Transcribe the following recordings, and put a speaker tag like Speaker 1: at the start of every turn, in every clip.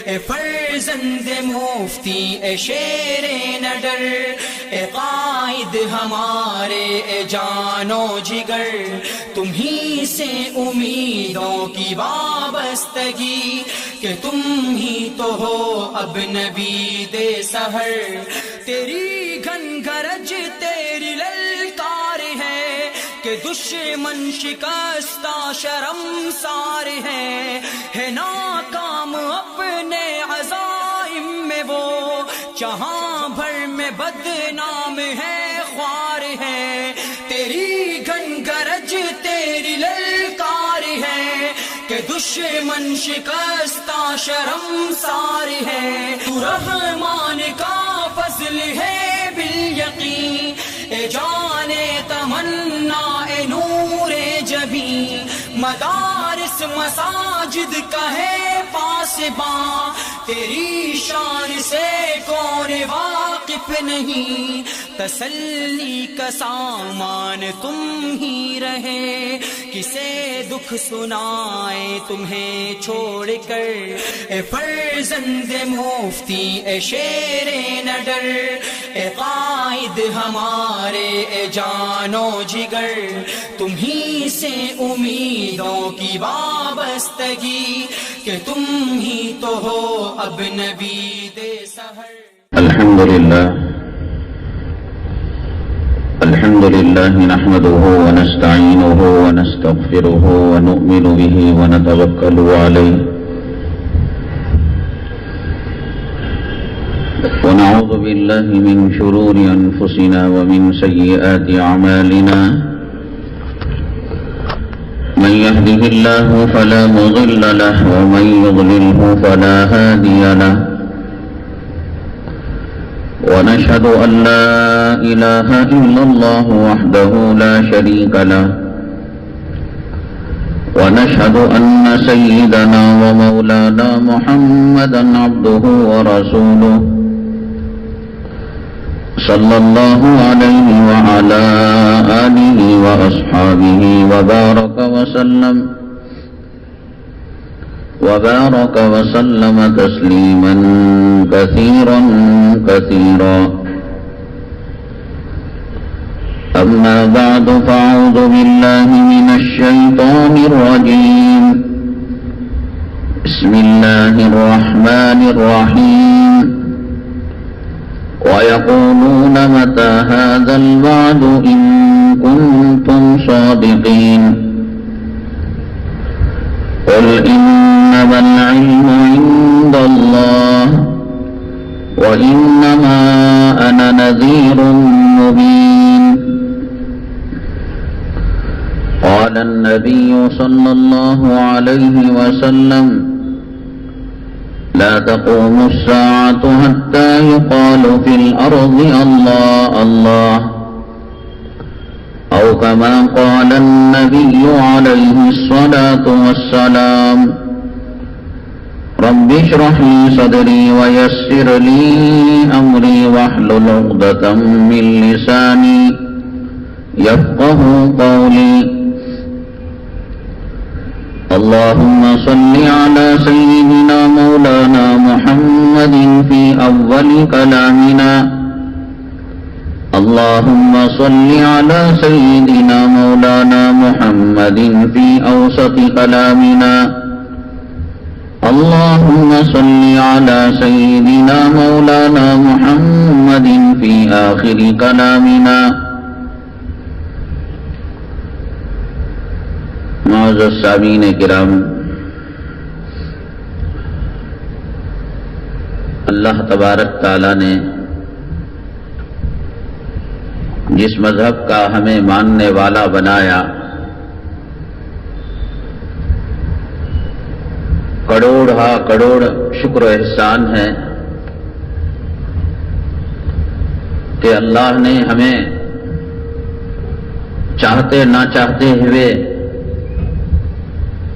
Speaker 1: اے فرزند مفتی اے شیر نڈر، اے قائد ہمارے اے جان و جگر، تمہیں سے امیدوں کی وابستگی کہ تم ہی تو ہو اب نبی دے سحر، تیری گھن گرج تیری للکار ہے کہ دشمن شکستہ شرمسار ہے ناکام اپنے عزائم میں وہ، جہاں بھر میں بدنام ہے خوار ہے، تیری گھن گرج تیری للکار ہے کہ دشمن شکستہ شرمسار ہے، تو رحمان کا فضل ہے بالیقین، اے جان تمنا اے نور جبیں، مدارس مساجد کا ہے پاسباں، تیری شان سے کون واقف نہیں، تسلی کا سامان تم ہی رہے، کسے دکھ سنائے تمہیں چھوڑ کر، اے فرزند مفتی اے شیر نڈر، اے قائد ہمارے اے جان و جگر، تمہیں سے امیدوں کی وابستگی کہ تم ہی تو ہو اب نبی دے سحر۔
Speaker 2: الحمد لله نحمده ونستعينه ونستغفره ونؤمن به ونتوكل عليه ونعوذ بالله من شرور أنفسنا ومن سيئات أعمالنا، من يهده الله فلا مضل له ومن يضلله فلا هادي له، ونشهد أن لا إله إلا الله وحده لا شريك له، ونشهد أن سيدنا ومولانا محمدا عبده ورسوله، صلى الله عليه وعلى آله وأصحابه وبارك وسلم تسليما كثيرا كثيرا. أما بعد فأعوذ بالله من الشيطان الرجيم. بسم الله الرحمن الرحيم. ويقولون متى هذا الوعد إن كنتم صادقين. قل إنما العلم عند الله وإنما أنا نذير مبين. قال النبي صلى الله عليه وسلم: لا تقوم الساعة حتى يقال في الأرض الله الله، أو كما قال النبي عليه الصلاة والسلام: رب اشرح لي صدري ويسر لي أمري واحلل عقدة من لساني يفقه قولي. اللهم صل على سيدنا مولانا محمد في أول كلامنا. اللهم صل على سيدنا مولانا محمد في أوسط كلامنا. اللهم صل على سيدنا مولانا محمد في آخر كلامنا. معزز سامعین کرام، اللہ تبارک تعالی نے جس مذہب کا ہمیں ماننے والا بنایا، کروڑ ہا کروڑ شکر و احسان ہے کہ اللہ نے ہمیں چاہتے نہ چاہتے ہوئے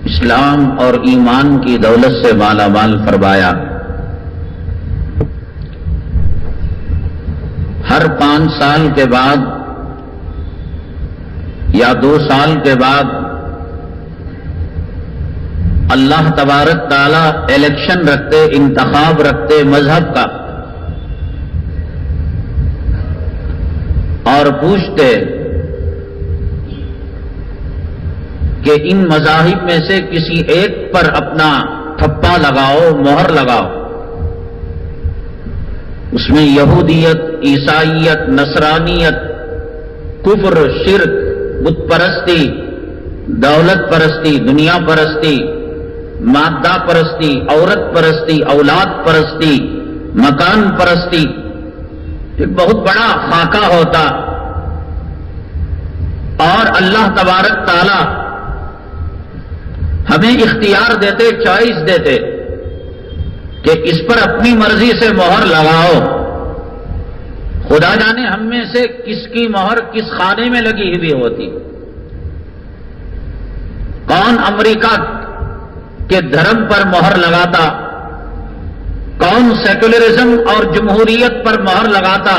Speaker 2: اسلام اور ایمان کی دولت سے مالا مال فرمایا. ہر 5 سال کے بعد یا 2 سال کے بعد اللہ تبارک تعالیٰ الیکشن رکھتے، انتخاب رکھتے مذہب کا، اور پوچھتے کہ ان مذاہب میں سے کسی ایک پر اپنا ٹھپا لگاؤ، مہر لگاؤ۔ اس میں یہودیت، عیسائیت، نصرانیت، کفر، شرک، بت پرستی، دولت پرستی، دنیا پرستی، مادہ پرستی، عورت پرستی، اولاد پرستی، مکان پرستی، ایک بہت بڑا خاکہ ہوتا۔ اور اللہ تبارک تعالی ہمیں اختیار دیتے، چوائس دیتے کہ اس پر اپنی مرضی سے مہر لگاؤ۔ خدا جانے ہم میں سے کس کی مہر کس خانے میں لگی ہوئی ہوتی۔ کون امریکہ کے دھرم پر مہر لگاتا، کون سیکولرزم اور جمہوریت پر مہر لگاتا۔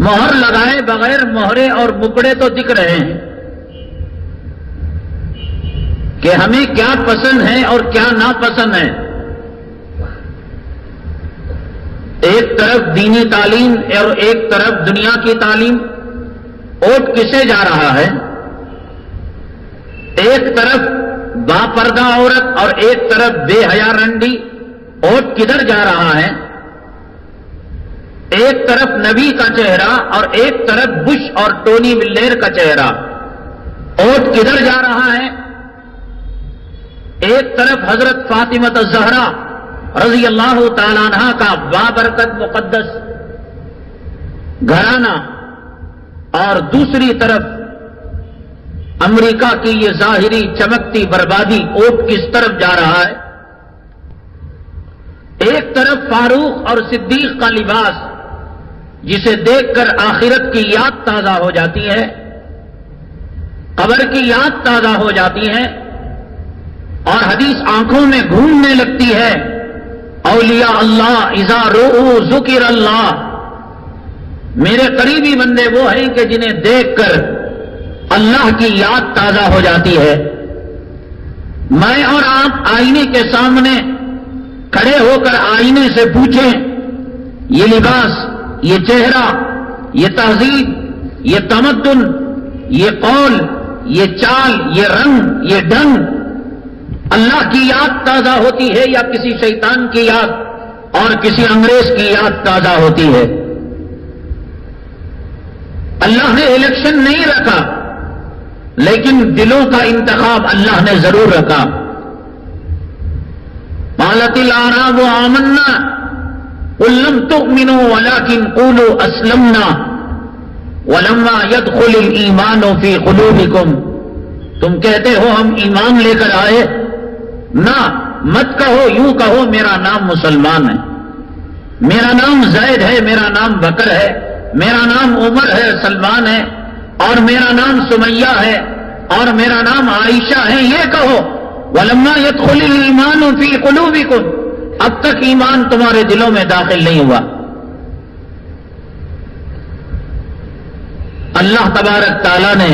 Speaker 2: مہر لگائے بغیر مہرے اور مکڑے تو دکھ رہے ہیں کہ ہمیں کیا پسند ہے اور کیا ناپسند ہے۔ ایک طرف دینی تعلیم اور ایک طرف دنیا کی تعلیم، ووٹ کسے جا رہا ہے؟ ایک طرف با پردہ عورت اور ایک طرف بے حیا رنڈی، ووٹ کدھر جا رہا ہے؟ ایک طرف نبی کا چہرہ اور ایک طرف بش اور ٹونی بلیر کا چہرہ، ووٹ کدھر جا رہا ہے؟ ایک طرف حضرت فاطمہ الزہرا رضی اللہ تعالیٰ عنہا کا بابرکت مقدس گھرانہ، اور دوسری طرف امریکہ کی یہ ظاہری چمکتی بربادی، ووٹ کس طرف جا رہا ہے؟ ایک طرف فاروق اور صدیق کا لباس جسے دیکھ کر آخرت کی یاد تازہ ہو جاتی ہے، قبر کی یاد تازہ ہو جاتی ہے، اور حدیث آنکھوں میں گھومنے لگتی ہے، اولیاء اللہ اذا رؤوا ذکر اللہ، میرے قریبی بندے وہ ہیں کہ جنہیں دیکھ کر اللہ کی یاد تازہ ہو جاتی ہے۔ میں اور آپ آئینے کے سامنے کھڑے ہو کر آئینے سے پوچھیں، یہ لباس، یہ چہرہ، یہ تہذیب، یہ تمدن، یہ قول، یہ چال، یہ رنگ، یہ ڈھنگ اللہ کی یاد تازہ ہوتی ہے یا کسی شیطان کی یاد اور کسی انگریز کی یاد تازہ ہوتی ہے؟ اللہ نے الیکشن نہیں رکھا، لیکن دلوں کا انتخاب اللہ نے ضرور رکھا۔ قالت الاعراب آمنا قل لم تؤمنوا ولكن قولوا اسلمنا ولما يدخل الايمان في قلوبكم، تم کہتے ہو ہم ایمان لے کر آئے، نہ مت کہو، یوں کہو میرا نام مسلمان ہے، میرا نام زید ہے، میرا نام بکر ہے، میرا نام عمر ہے، سلمان ہے، اور میرا نام سمیہ ہے، اور میرا نام عائشہ ہے، یہ کہو وَلَمَّا يَدْخُلِ الْإِيمَانُ فِي قُلُوبِكُمْ، اب تک ایمان تمہارے دلوں میں داخل نہیں ہوا۔ اللہ تبارک تعالیٰ نے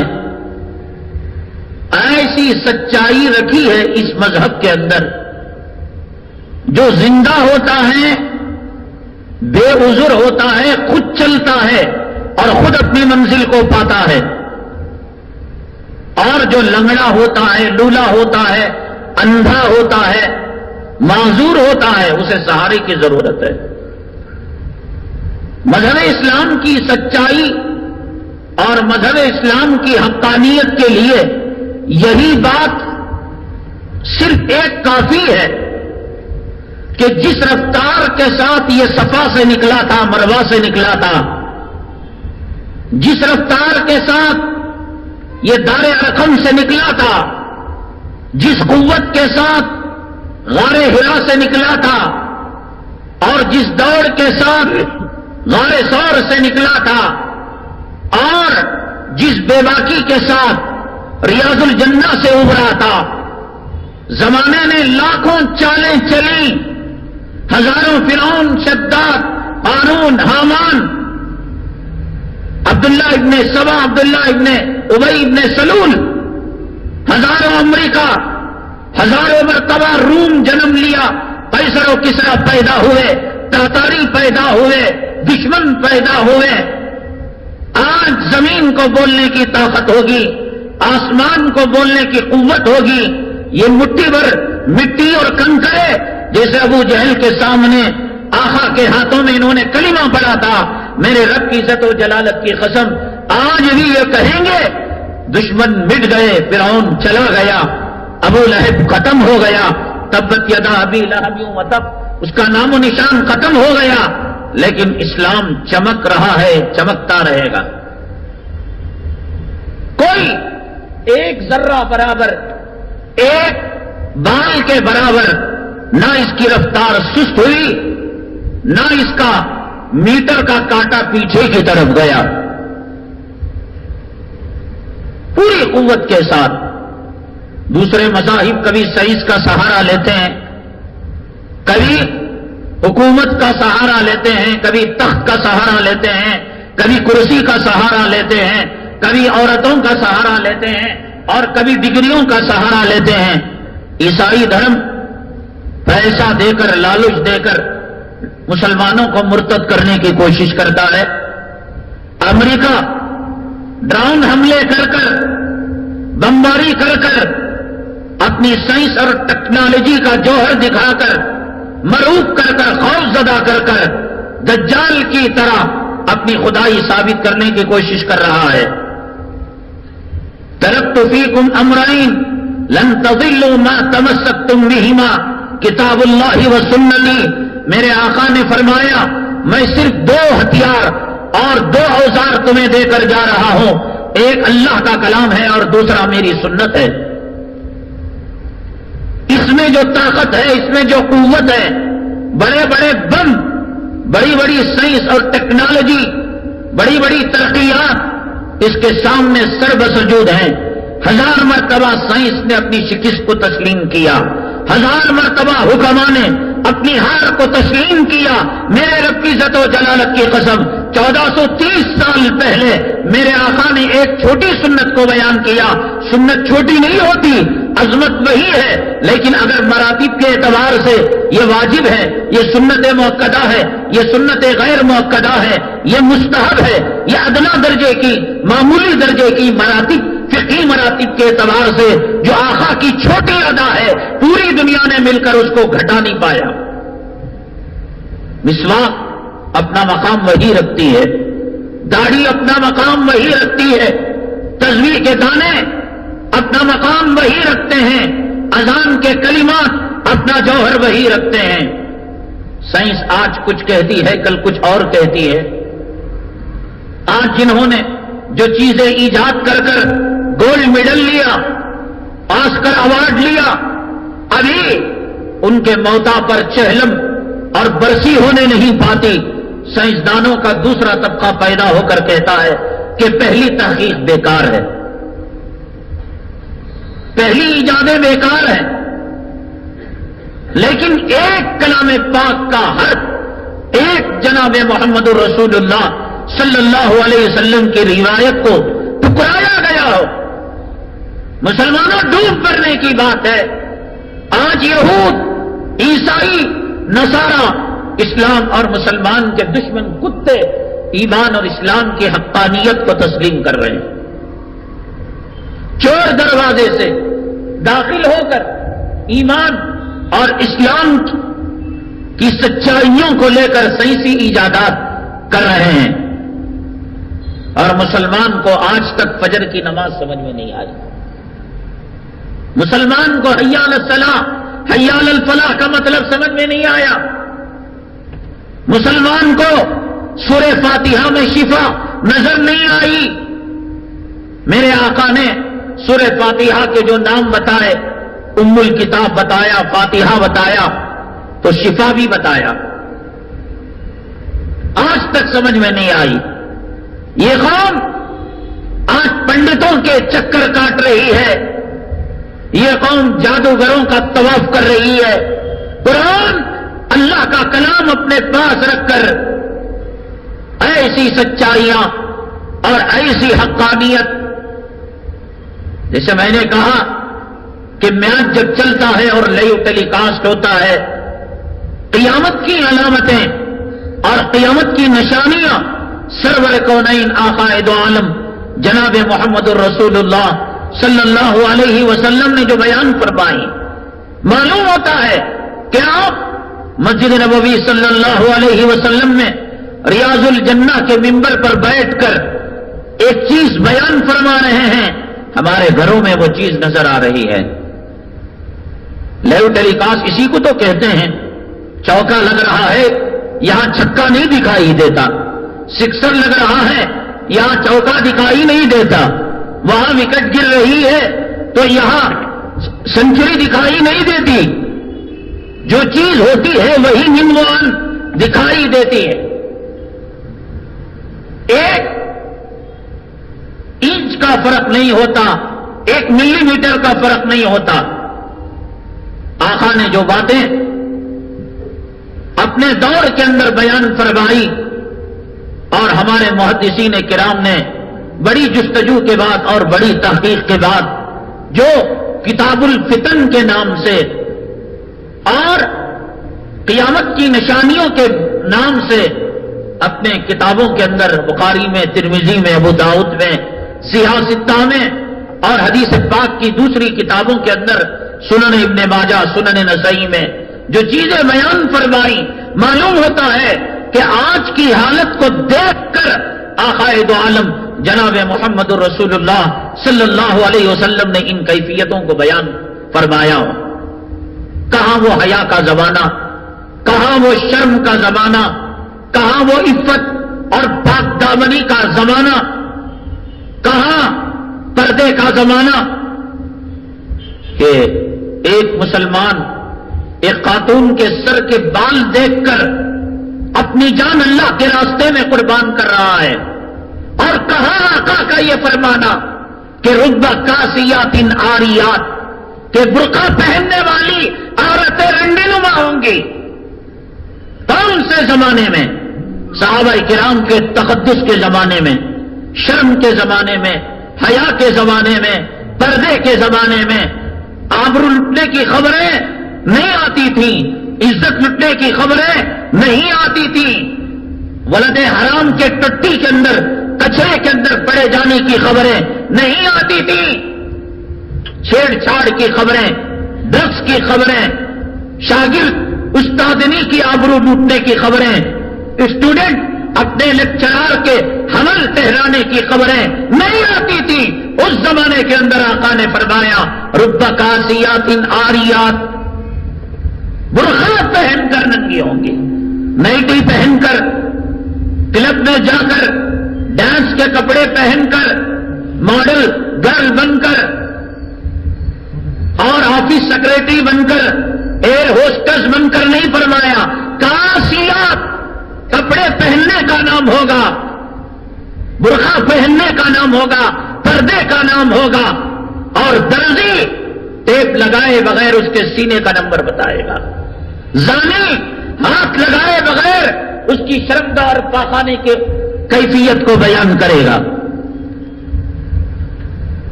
Speaker 2: ایسی سچائی رکھی ہے اس مذہب کے اندر، جو زندہ ہوتا ہے، بے عذر ہوتا ہے، خود چلتا ہے اور خود اپنی منزل کو پاتا ہے، اور جو لنگڑا ہوتا ہے، لولا ہوتا ہے، اندھا ہوتا ہے، معذور ہوتا ہے، اسے سہارے کی ضرورت ہے۔ مذہب اسلام کی سچائی اور مذہب اسلام کی حقانیت کے لیے یہی بات صرف ایک کافی ہے کہ جس رفتار کے ساتھ یہ صفا سے نکلا تھا، مروا سے نکلا تھا، جس رفتار کے ساتھ یہ دار ارقم سے نکلا تھا، جس قوت کے ساتھ غار ہرا سے نکلا تھا، اور جس دوڑ کے ساتھ غار ثور سے نکلا تھا، اور جس بے باکی کے ساتھ ریاض الجنہ سے ابھرا تھا، زمانے نے لاکھوں چالیں چلی، ہزاروں فرعون، شداد، قارون، حامان، عبداللہ ابن سبا، عبداللہ ابن ابی ابن سلول، ہزاروں امریکہ، ہزاروں مرتبہ روم جنم لیا، قیصر و کسریٰ پیدا ہوئے، تاتاری پیدا ہوئے، دشمن پیدا ہوئے۔ آج زمین کو بولنے کی طاقت ہوگی، آسمان کو بولنے کی قوت ہوگی۔ یہ مٹھی بھر مٹی اور کنکرے، جیسے ابو جہل کے سامنے آقا کے ہاتھوں میں انہوں نے کلمہ پڑھا تھا، میرے رب کی عزت و جلالت کی قسم، آج بھی یہ کہیں گے دشمن مٹ گئے، فرعون چلا گیا، ابو لہب ختم ہو گیا، تبت یدا ابی لہب وتب، اس کا نام و نشان ختم ہو گیا، لیکن اسلام چمک رہا ہے، چمکتا رہے گا۔ کوئی ایک ذرہ برابر، ایک بال کے برابر نہ اس کی رفتار سست ہوئی، نہ اس کا میٹر کا کانٹا پیچھے کی طرف گیا، پوری قوت کے ساتھ۔ دوسرے مذاہب کبھی سائنس کا سہارا لیتے ہیں، کبھی حکومت کا سہارا لیتے ہیں، کبھی تخت کا سہارا لیتے ہیں، کبھی کرسی کا سہارا لیتے ہیں، کبھی عورتوں کا سہارا لیتے ہیں، اور کبھی ڈگریوں کا سہارا لیتے ہیں۔ عیسائی دھرم پیسہ دے کر، لالچ دے کر مسلمانوں کو مرتد کرنے کی کوشش کرتا ہے۔ امریکہ ڈرون حملے کر کر، بمباری کر کر، اپنی سائنس اور ٹیکنالوجی کا جوہر دکھا کر، مرعوب کر کر، خوف زدہ کر کر، دجال کی طرح اپنی خدائی ثابت کرنے کی کوشش کر رہا ہے۔ ترکت فیکم امرین لن تضلوا ما تمسکتم بہما کتاب اللہ و سنتی، میرے آقا نے فرمایا میں صرف دو ہتھیار اور دو اوزار تمہیں دے کر جا رہا ہوں، ایک اللہ کا کلام ہے اور دوسرا میری سنت ہے۔ اس میں جو طاقت ہے، اس میں جو قوت ہے، بڑے بڑے بم، بڑی بڑی سائنس اور ٹیکنالوجی، بڑی بڑی ترقیات اس کے سامنے سر بسجود ہیں۔ 1000 مرتبہ سائنس نے اپنی شکست کو تسلیم کیا، 1000 مرتبہ حکماء نے اپنی ہار کو تسلیم کیا۔ میرے رب کی عزت و جلالت کی قسم، 1430 سال پہلے میرے آقا نے ایک چھوٹی سنت کو بیان کیا۔ سنت چھوٹی نہیں ہوتی، عظمت وہی ہے، لیکن اگر مراتب کے اعتبار سے یہ واجب ہے، یہ سنت مؤکدہ ہے، یہ سنت غیر مؤکدہ ہے، یہ مستحب ہے، یہ ادنا درجے کی، معمولی درجے کی مراتب، فقہی مراتب کے اعتبار سے جو آقا کی چھوٹی ادا ہے، پوری دنیا نے مل کر اس کو گھٹا نہیں پایا۔ مسواک اپنا مقام وہی رکھتی ہے، داڑھی اپنا مقام وہی رکھتی ہے، تسبیح کے دانے اپنا مقام وہی رکھتے ہیں، اذان کے کلمات اپنا جوہر وہی رکھتے ہیں۔ سائنس آج کچھ کہتی ہے، کل کچھ اور کہتی ہے۔ آج جنہوں نے جو چیزیں ایجاد کر کر گولڈ میڈل لیا، آسکر ایوارڈ لیا، ابھی ان کے موتا پر چہلم اور برسی ہونے نہیں پاتی۔ سائنسدانوں کا دوسرا طبقہ پیدا ہو کر کہتا ہے کہ پہلی تحقیق بیکار ہے، پہلی ایجادیں بیکار ہیں، لیکن ایک کلام پاک کا حرف، ایک جناب محمد رسول اللہ صلی اللہ علیہ وسلم کی روایت کو ٹکرایا گیا ہو، مسلمانوں ڈوب کرنے کی بات ہے۔ آج یہود، عیسائی، نصارہ اسلام اور مسلمان کے دشمن کتے ایمان اور اسلام کی حقانیت کو تسلیم کر رہے ہیں۔ چور دروازے سے داخل ہو کر ایمان اور اسلام کی سچائیوں کو لے کر سائنسی ایجادات کر رہے ہیں، اور مسلمان کو آج تک فجر کی نماز سمجھ میں نہیں آئی۔ مسلمان کو حی علی الصلاح، حی علی الفلاح کا مطلب سمجھ میں نہیں آیا۔ مسلمان کو سورہ فاتحہ میں شفا نظر نہیں آئی۔ میرے آقا نے سورہ فاتحہ کے جو نام بتائے، ام الکتاب بتایا، فاتحہ بتایا، تو شفا بھی بتایا، آج تک سمجھ میں نہیں آئی۔ یہ قوم آج پنڈتوں کے چکر کاٹ رہی ہے، یہ قوم جادوگروں کا طواف کر رہی ہے۔ قرآن اللہ کا کلام اپنے پاس رکھ کر ایسی سچائیاں اور ایسی حقانیت جیسے میں نے کہا کہ میچ جب چلتا ہے اور لائیو ٹیلی کاسٹ ہوتا ہے، قیامت کی علامتیں اور قیامت کی نشانیاں سرور کونین آقا دو عالم جناب محمد الرسول اللہ صلی اللہ علیہ وسلم نے جو بیان فرمائی، معلوم ہوتا ہے کہ آپ مسجد نبوی صلی اللہ علیہ وسلم میں ریاض الجنہ کے ممبر پر بیٹھ کر ایک چیز بیان فرما رہے ہیں، ہمارے گھروں میں وہ چیز نظر آ رہی ہے۔ لائیو ٹیلی کاسٹ اسی کو تو کہتے ہیں۔ چوکا لگ رہا ہے، یہاں چھکا نہیں دکھائی دیتا، سکسر لگ رہا ہے، یہاں چوکا دکھائی نہیں دیتا، وہاں وکٹ گر رہی ہے تو یہاں سنچری دکھائی نہیں دیتی، جو چیز ہوتی ہے وہی نموان دکھائی دیتی ہے۔ ایک انچ کا فرق نہیں ہوتا، 1 ملی میٹر کا فرق نہیں ہوتا۔ آقا نے جو باتیں اپنے دور کے اندر بیان فرمائی اور ہمارے محدثین کرام نے بڑی جستجو کے بعد اور بڑی تحقیق کے بعد جو کتاب الفتن کے نام سے اور قیامت کی نشانیوں کے نام سے اپنے کتابوں کے اندر بخاری میں، ترمذی میں، ابو داؤد میں، سیاہ ستہ میں اور حدیث پاک کی دوسری کتابوں کے اندر سنن ابن ماجہ، سنن نسائی میں جو چیزیں بیان فرمائی، معلوم ہوتا ہے کہ آج کی حالت کو دیکھ کر آقا دو عالم جناب محمد الرسول اللہ صلی اللہ علیہ وسلم نے ان کیفیتوں کو بیان فرمایا۔ کہاں وہ حیا کا زمانہ، کہاں وہ شرم کا زمانہ، کہاں وہ عفت اور پاک دامنی کا زمانہ، کہاں پردے کا زمانہ کہ ایک مسلمان ایک خاتون کے سر کے بال دیکھ کر اپنی جان اللہ کے راستے میں قربان کر رہا ہے، اور کہاں آقا کا یہ فرمانا کہ رب کاسیات عاریات، کہ برقع پہننے والی عورتیں رنڈینما ہوں گی۔ کون سے زمانے میں؟ صحابہ کرام کے تقدس کے زمانے میں، شرم کے زمانے میں، حیا کے زمانے میں، پردے کے زمانے میں آبرو لٹنے کی خبریں نہیں آتی تھیں، عزت لٹنے کی خبریں نہیں آتی تھیں، ولد حرام کے ٹٹی کے اندر، کچرے کے اندر پڑے جانے کی خبریں نہیں آتی تھیں، چھیڑ چھاڑ کی خبریں، ڈرگس کی خبریں، شاگرد استادنی کی آبرو لوٹنے کی خبریں، اسٹوڈنٹ اپنے لیکچرار کے حمل ٹہرانے کی خبریں نہیں آتی تھی۔ اس زمانے کے اندر آقا نے فرمایا رب کاسیات عاریات، برقع پہن کر ننگی ہوں گی، نائٹی پہن کر، کلب میں جا کر، ڈانس کے کپڑے پہن کر، ماڈل گرل بن کر اور آفس سیکرٹری بن کر، ایئر ہوسٹس بن کر نہیں فرمایا، کاسیات کپڑے پہننے کا نام ہوگا، برقع پہننے کا نام ہوگا، پردے کا نام ہوگا، اور درزی ٹیپ لگائے بغیر اس کے سینے کا نمبر بتائے گا، زانی ہاتھ لگائے بغیر اس کی شرمگاہ پاخانے کے کیفیت کو بیان کرے گا۔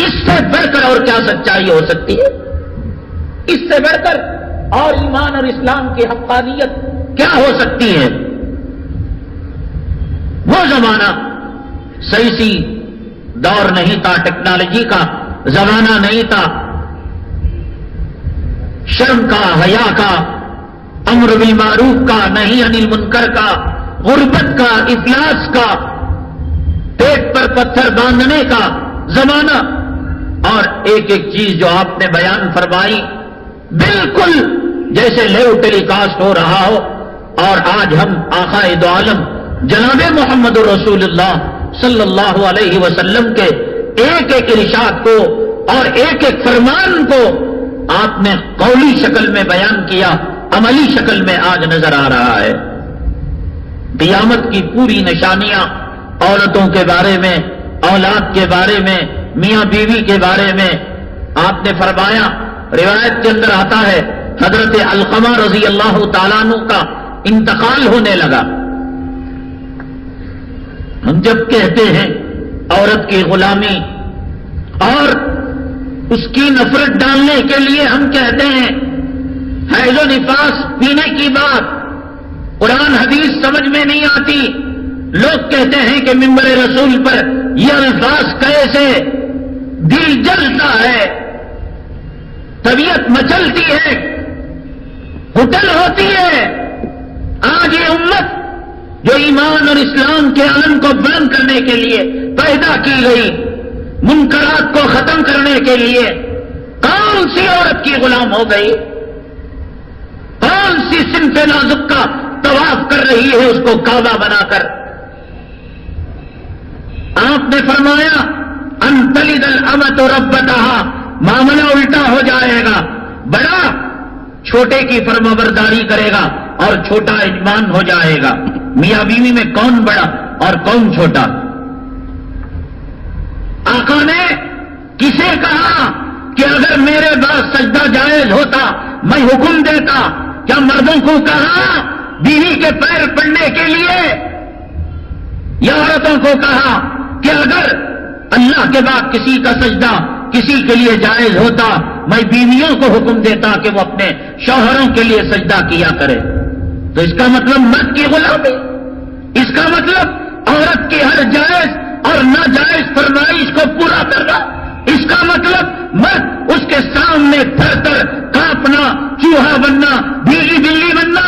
Speaker 2: اس سے بڑھ کر اور کیا سچائی ہو سکتی ہے؟ اس سے بڑھ کر اور ایمان اور اسلام کی حقانیت کیا ہو سکتی ہے؟ وہ زمانہ سائنسی دور نہیں تھا، ٹیکنالوجی کا زمانہ نہیں تھا، شرم کا، حیا کا، امر بالمعروف کا، نہی عن المنکر کا، غربت کا، افلاس کا، پیٹ پر پتھر باندھنے کا زمانہ، اور ایک ایک چیز جو آپ نے بیان فرمائی بالکل جیسے لائیو ٹیلی کاسٹ ہو رہا ہو، اور آج ہم آقا دو عالم جناب محمد رسول اللہ صلی اللہ علیہ وسلم کے ایک ایک ارشاد کو اور ایک ایک فرمان کو آپ نے قولی شکل میں بیان کیا، عملی شکل میں آج نظر آ رہا ہے۔ قیامت کی پوری نشانیاں عورتوں کے بارے میں، اولاد کے بارے میں، میاں بیوی کے بارے میں آپ نے فرمایا، روایت کے اندر آتا ہے حضرت علقمہ رضی اللہ تعالیٰ عنہ کا انتقال ہونے لگا۔ ہم جب کہتے ہیں عورت کی غلامی اور اس کی نفرت ڈالنے کے لیے ہم کہتے ہیں حیض و نفاس پینے کی بات قرآن حدیث سمجھ میں نہیں آتی. لوگ کہتے ہیں کہ منبر رسول پر یہ الفاظ کیسے، دل جلتا ہے، طبیعت مچلتی ہے، گھٹن ہوتی ہے. آج یہ امت جو ایمان اور اسلام کے علم کو بلند کرنے کے لیے پیدا کی گئی، منکرات کو ختم کرنے کے لیے کون سی عورت کی غلام ہو گئی؟ کون سی صنف نازک کا طواف کر رہی ہے اس کو کعبہ بنا کر؟ آپ نے فرمایا ان تلد الامۃ ربتہا، معاملہ الٹا ہو جائے گا. بڑا چھوٹے کی فرمانبرداری کرے گا اور چھوٹا یجمان ہو جائے گا. میاں بیوی میں کون بڑا اور کون چھوٹا؟ آقا نے کسے کہا کہ اگر میرے بعد سجدہ جائز ہوتا میں حکم دیتا؟ کیا مردوں کو کہا بیوی کے پیر پڑنے کے لیے، یا عورتوں کو کہا کہ اگر اللہ کے بعد کسی کا سجدہ کسی کے لیے جائز ہوتا میں بیویوں کو حکم دیتا کہ وہ اپنے شوہروں کے لیے سجدہ کیا کرے؟ تو اس کا مطلب مرد کی غلامی، اس کا مطلب عورت کی ہر جائز اور ناجائز فرمائش کو پورا کرنا، اس کا مطلب مرد اس کے سامنے تھر تھر کانپنا، چوہا بننا، بھیگی بلی بننا.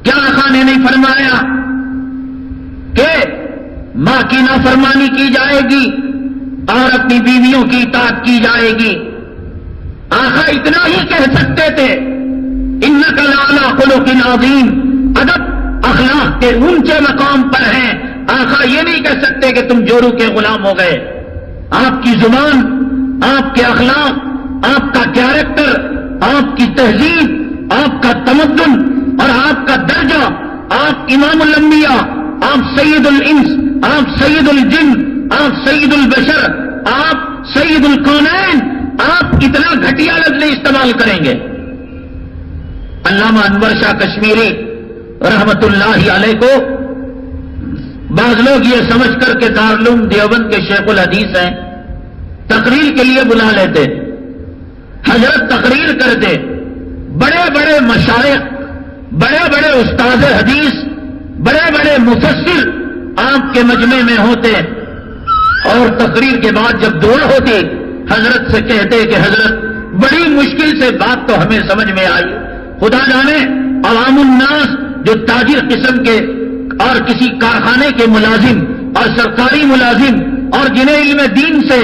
Speaker 2: کیا آقا نے نہیں فرمایا کہ ماں کی نافرمانی کی جائے گی اور اپنی بیویوں کی اطاعت کی جائے گی؟ آقا اتنا ہی کہہ سکتے تھے انک لعلی خلق عظیم، ادب اخلاق کے اونچے مقام پر ہیں. آقا یہ نہیں کہہ سکتے کہ تم جورو کے غلام ہو گئے. آپ کی زبان، آپ کے اخلاق، آپ کا کیریکٹر، آپ کی تہذیب، آپ کا تمدن اور آپ کا درجہ، آپ امام الانبیاء، آپ سید الانس، آپ سید الجن، آپ سید البشر، آپ سید الکونین، آپ اتنا گھٹیا لفظ نہیں استعمال کریں گے. علامہ انور شاہ کشمیری رحمت اللہ علیہ کو بعض لوگ یہ سمجھ کر کے دارالعلوم دیوبند کے شیخ الحدیث ہیں تقریر کے لیے بلا لیتے، حضرت تقریر کرتے، بڑے بڑے مشائخ، بڑے بڑے استاد حدیث، بڑے بڑے مفسر آپ کے مجمع میں ہوتے، اور تقریر کے بعد جب دعا ہوتی حضرت سے کہتے کہ حضرت بڑی مشکل سے بات تو ہمیں سمجھ میں آئی. خدا جانے عوام الناس جو تاجر قسم کے اور کسی کارخانے کے ملازم اور سرکاری ملازم اور جنہیں علم دین سے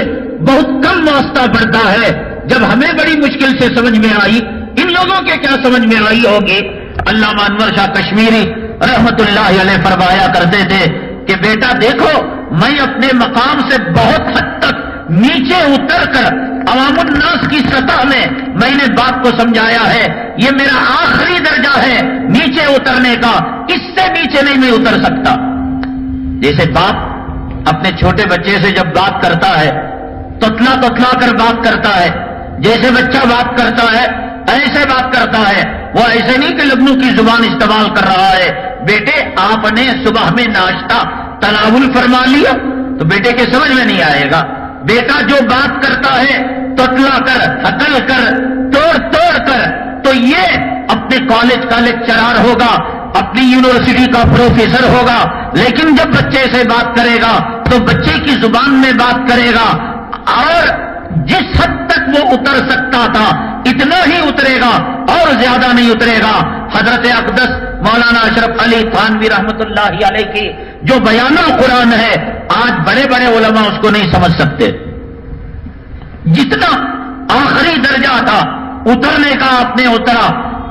Speaker 2: بہت کم واسطہ پڑتا ہے، جب ہمیں بڑی مشکل سے سمجھ میں آئی، ان لوگوں کے کیا سمجھ میں آئی ہوگی؟ علامہ انور شاہ کشمیری رحمت اللہ علیہ فرمایا کرتے تھے کہ بیٹا دیکھو میں اپنے مقام سے بہت حد تک نیچے اتر کر عوام الناس کی سطح میں نے بات کو سمجھایا ہے. یہ میرا آخری درجہ ہے نیچے اترنے کا، اس سے نیچے نہیں میں اتر سکتا. جیسے باپ اپنے چھوٹے بچے سے جب بات کرتا ہے تتلا تتلا کر بات کرتا ہے، جیسے بچہ بات کرتا ہے ایسے بات کرتا ہے. وہ ایسے نہیں کہ لبنوں کی زبان استعمال کر رہا ہے. بیٹے آپ نے صبح میں ناشتہ تناول فرما لیا تو بیٹے کے سمجھ میں نہیں آئے گا. بیٹا جو بات کرتا ہے تتلا کر، ہکل کر، توڑ توڑ کر، تو یہ اپنے کالج کا لیکچرار ہوگا، اپنی یونیورسٹی کا پروفیسر ہوگا. لیکن جب بچے سے بات کرے گا تو بچے کی زبان میں بات کرے گا، اور جس حد تک وہ اتر سکتا تھا اتنا ہی اترے گا اور زیادہ نہیں اترے گا. حضرت اقدس مولانا اشرف علی تھانوی رحمت اللہ علیہ کی جو بیان قرآن ہے آج بڑے بڑے علماء اس کو نہیں سمجھ سکتے. جتنا آخری درجہ تھا اترنے کا آپ نے اترا.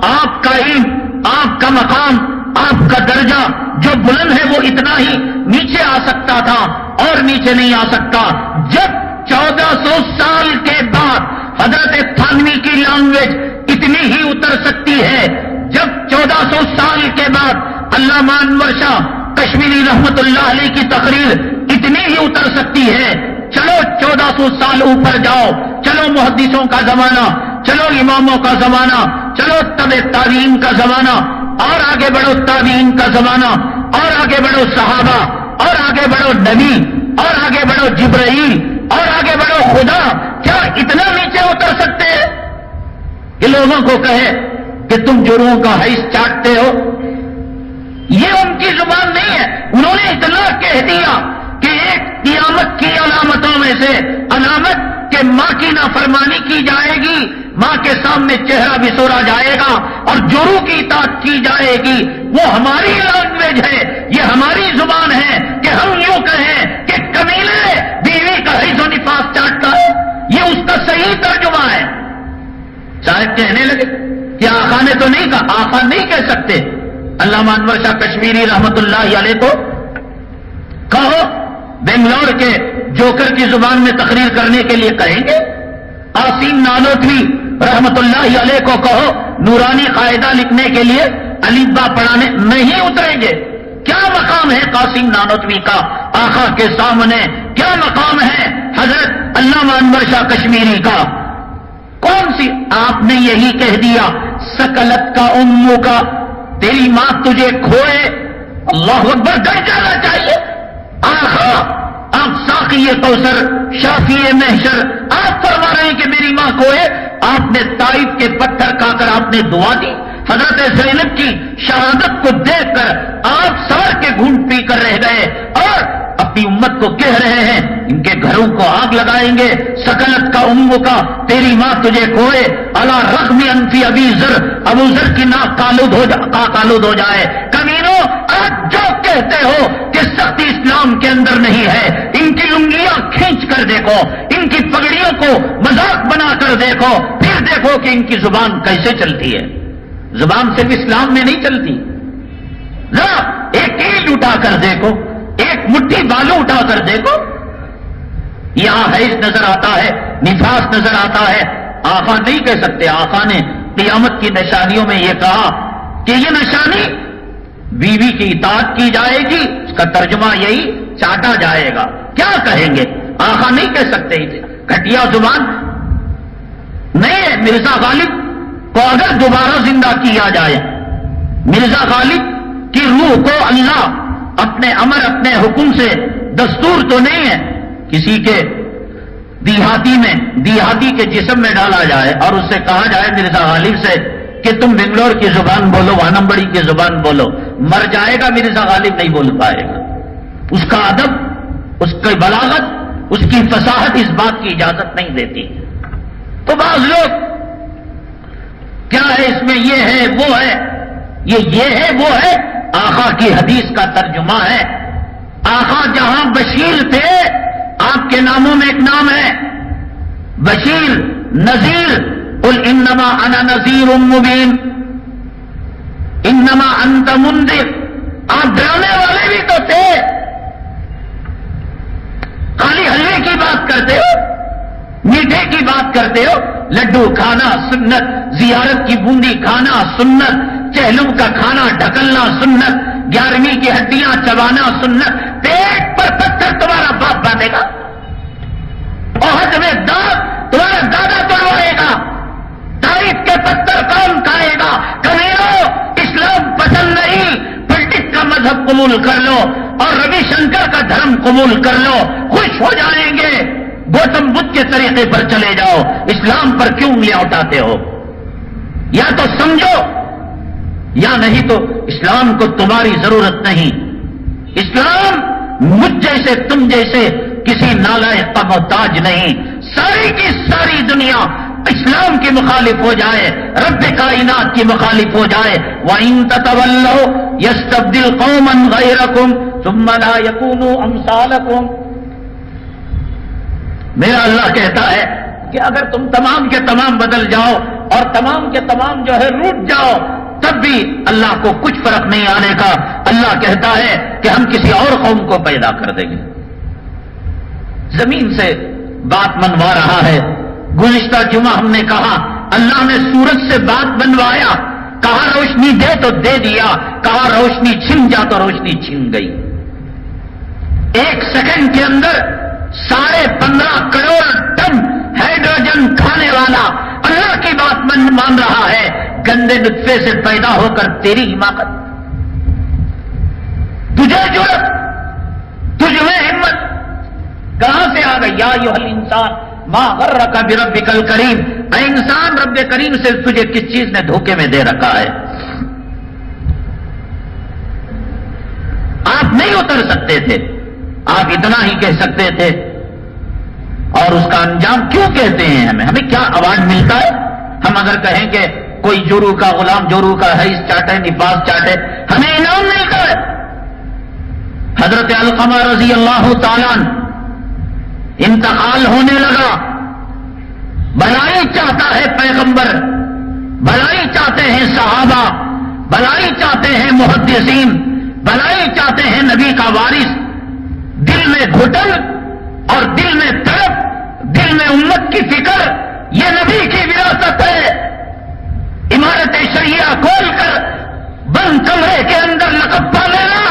Speaker 2: آپ کا علم، آپ کا مقام، آپ کا درجہ جو بلند ہے وہ اتنا ہی نیچے آ سکتا تھا اور نیچے نہیں آ سکتا. جب 1400 سال کے بعد حضرت تھانوی کی لینگویج اتنی ہی اتر سکتی ہے، جب 1400 سال کے بعد علامہ انور شاہ کشمیری رحمت اللہ علیہ کی تقریر اتنی ہی اتر سکتی ہے. چلو 1400 سال اوپر جاؤ، چلو محدثوں کا زمانہ، چلو اماموں کا زمانہ، چلو تبع تابعین کا زمانہ، اور آگے بڑھو تابعین کا زمانہ، اور آگے بڑھو صحابہ، اور آگے بڑھو نبی، اور آگے بڑھو جبرائیل، اور آگے بڑھو خدا. کیا اتنا نیچے اتر سکتے ہیں کہ لوگوں کو کہے کہ تم جرموں کا حیث چاٹتے ہو؟ یہ ان کی زبان نہیں ہے. انہوں نے اتنا کہہ دیا کہ ایک قیامت کی علامتوں میں سے علامت کہ ماں کی نافرمانی کی جائے گی، ماں کے سامنے چہرہ بسورا جائے گا اور جورو کی اطاعت کی جائے گی. وہ ہماری لینگویج ہے، یہ ہماری زبان ہے کہ ہم یوں کہیں کہ کمینے بیوی کا حیض و نفاس چاٹتا ہے. یہ اس کا صحیح ترجمہ ہے. صاحب کہنے لگے کہ آقا نے تو نہیں کہا. آقا نہیں کہہ سکتے. علامہ انور شاہ کشمیری رحمت اللہ علیہ کو کہو بنگلور کے جوکر کی زبان میں تقریر کرنے کے لیے کہیں گے. قاسم نانوتوی رحمت اللہ علیہ کو کہو نورانی قاعدہ لکھنے کے لیے الف-با پڑھانے نہیں اتریں گے. کیا مقام ہے قاسم نانوتوی کا آقا کے سامنے؟ کیا مقام ہے حضرت علامہ انور شاہ کشمیری کا؟ کون سی آپ نے یہی کہہ دیا سکلت کا امو کا، تیری ماں تجھے کھوئے. اللہ اکبر، ڈر جانا چاہیے. آقا آپ ساقی کوثر شافی محشر آپ فرما رہے ہیں کہ میری ماں کھوئے. آپ نے طائف کے پتھر کھا کر آپ نے دعا دی. حضرت زینب کی شہادت کو دیکھ کر آپ سر کے گھونٹ پی کر رہ گئے اور اپنی امت کو کہہ رہے ہیں ان کے گھروں کو آگ لگائیں گے. سکلت کا امو کا، تیری ماں تجھے کھوئے. الا رغم انفی ابی ذر، ابو ذر کی ناک کالود ہو جائے. کمینوں، آج جو کہتے ہو کہ سختی اسلام کے اندر نہیں ہے، ان کی لنگیاں کھینچ کر دیکھو، ان کی پگڑیوں کو مذاق بنا کر دیکھو، پھر دیکھو کہ ان کی زبان کیسے چلتی ہے. زبان صرف اسلام میں نہیں چلتی. ذرا ایک اینٹ اٹھا کر دیکھو، ایک مٹھی بالو اٹھا کر دیکھو. یہاں حیض نظر آتا ہے، نفاس نظر آتا ہے. آقا نہیں کہہ سکتے. آقا نے قیامت کی نشانیوں میں یہ کہا کہ یہ نشانی بیوی کی اطاعت کی جائے گی. اس کا ترجمہ یہی چاٹا جائے گا. کیا کہیں گے؟ آقا نہیں کہہ سکتے. گھٹیا زبان نہیں ہے. مرزا غالب کو اگر دوبارہ زندہ کیا جائے، مرزا غالب کی روح کو اللہ اپنے امر اپنے حکم سے، دستور تو نہیں ہے کسی کے دیہاتی کے جسم میں ڈالا جائے اور اس سے کہا جائے مرزا غالب سے کہ تم بنگلور کی زبان بولو، وانمبڑی کی زبان بولو. مر جائے گا مرزا غالب، نہیں بول پائے گا. اس کا ادب، اس کی بلاغت، اس کی فصاحت اس بات کی اجازت نہیں دیتی. تو بعض لوگ کیا ہے اس میں یہ ہے وہ ہے، یہ ہے وہ ہے. آقا کی حدیث کا ترجمہ ہے. آقا جہاں بشیر تھے، آپ کے ناموں میں ایک نام ہے بشیر، نذیر. قل انما انا نذیر مبین، انما انت منذر. آپ ڈرانے والے بھی تو تھے. خالی حلوے کی بات کرتے ہو، میٹھے کی بات کرتے ہو. لڈو کھانا سنت، زیارت کی بوندی کھانا سنت، چہلم کا کھانا ڈھکلنا سنت، 11ویں کی ہڈیاں چبانا سنت. پیٹ پر پتھر تمہارا باپ باندھے گا، عہد میں دانت تمہارا دادا توڑوائے گا. طائف کے پتھر کون کھائے گا؟ کمیرو، اسلام پسند نہیں، پلٹک کا مذہب قبول کر لو اور روی شنکر کا دھرم قبول کر لو، خوش ہو جائیں گے. گوتم بدھ کے طریقے پر چلے جاؤ. اسلام پر کیوں انگلیاں اٹھاتے ہو؟ یا تو سمجھو یا نہیں تو اسلام کو تمہاری ضرورت نہیں. اسلام مجھ جیسے تم جیسے کسی نالائق کا محتاج نہیں. ساری کی ساری دنیا اسلام کی مخالف ہو جائے، رب کائنات کی مخالف ہو جائے. وَإِن تَتَوَلَّوْا يَسْتَبْدِلْ قَوْمًا غَيْرَكُمْ ثُمَّ لَا يَكُونُوا أَمْثَالَكُمْ. میرا اللہ کہتا ہے کہ اگر تم تمام کے تمام بدل جاؤ اور تمام کے تمام جو ہے روٹ جاؤ، تب بھی اللہ کو کچھ فرق نہیں آنے کا. اللہ کہتا ہے کہ ہم کسی اور قوم کو پیدا کر دیں گے. زمین سے بات منوا رہا ہے. گزشتہ جمعہ ہم نے کہا اللہ نے سورج سے بات بنوایا. کہا روشنی دے تو دے دیا، کہا روشنی چھن جا تو روشنی چھن گئی. 1 سیکنڈ کے اندر 15.5 کروڑ ٹن ہائیڈروجن کھانے والا اللہ کی بات مان رہا ہے. گندے نطفے سے پیدا ہو کر تیری حماقت، تجھے جرأت، تجھ میں ہمت کہاں سے آ گئی؟ یا ایھا الانسان ما غرک بربک الکریم، اے انسان رب کریم سے تجھے کس چیز نے دھوکے میں دے رکھا ہے؟ آپ نہیں اتر سکتے تھے، آپ اتنا ہی کہہ سکتے تھے، اور اس کا انجام کیوں کہتے ہیں؟ ہمیں کیا ایوارڈ ملتا ہے؟ ہم اگر کہیں کہ کوئی جورو کا غلام جورو کا حیث چاٹے، نفاذ چاٹے، ہمیں انعام ملتا ہے۔ حضرت علقمہ رضی اللہ تعالیٰ انتقال ہونے لگا، بھلائی چاہتا ہے پیغمبر، بھلائی چاہتے ہیں صحابہ، بھلائی چاہتے ہیں محدثین، بھلائی چاہتے ہیں نبی کا وارث، دل میں گھٹن اور دل میں تڑپ، دل میں امت کی فکر، یہ نبی کی وراثت ہے۔ عمارت شریعہ کھول کر بند کمرے کے اندر لقب پا لینا،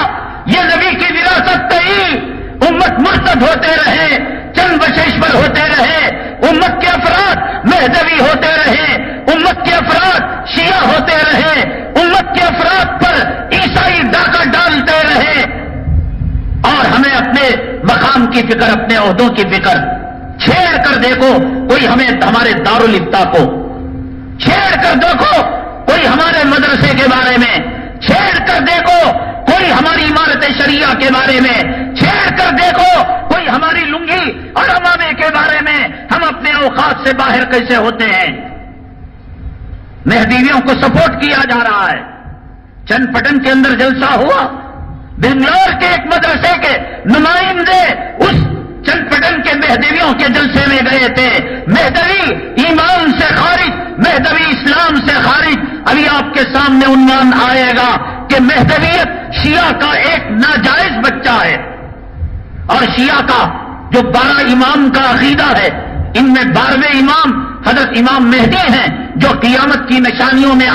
Speaker 2: یہ نبی کی وراثت نہیں۔ امت مرتد ہوتے رہے، چند بشیشور ہوتے رہے، امت کے افراد مہدوی ہوتے رہے، امت کے افراد شیعہ ہوتے رہے، امت کے افراد پر عیسائی ڈاکہ ڈالتے رہے، اور ہمیں اپنے مقام کی فکر، اپنے عہدوں کی فکر چھیڑ کر دیکھو کوئی ہمیں ہمارے دارالفتہ کو، چھیڑ کر دیکھو کوئی ہمارے مدرسے کے بارے میں، چھیڑ کر دیکھو کوئی ہماری عمارت شریعہ کے بارے میں، چھیڑ کر دیکھو کوئی ہماری لنگی اور امامے کے بارے میں، ہم اپنے اوقات سے باہر کیسے ہوتے ہیں؟ مہدیویوں کو سپورٹ کیا جا رہا ہے۔ چند پٹن کے اندر جلسہ ہوا، بنگلور کے ایک مدرسے کے نمائندے اس چند پٹن کے مہدویوں کے جلسے میں گئے تھے۔ مہدوی ایمان سے خارج، مہدوی اسلام سے خارج۔ ابھی آپ کے سامنے عنوان آئے گا کہ مہدویت شیعہ کا ایک ناجائز بچہ ہے، اور شیعہ کا جو 12 امام کا عقیدہ ہے، ان میں 12ویں امام حضرت امام مہدی ہیں، جو قیامت کی نشانیوں میں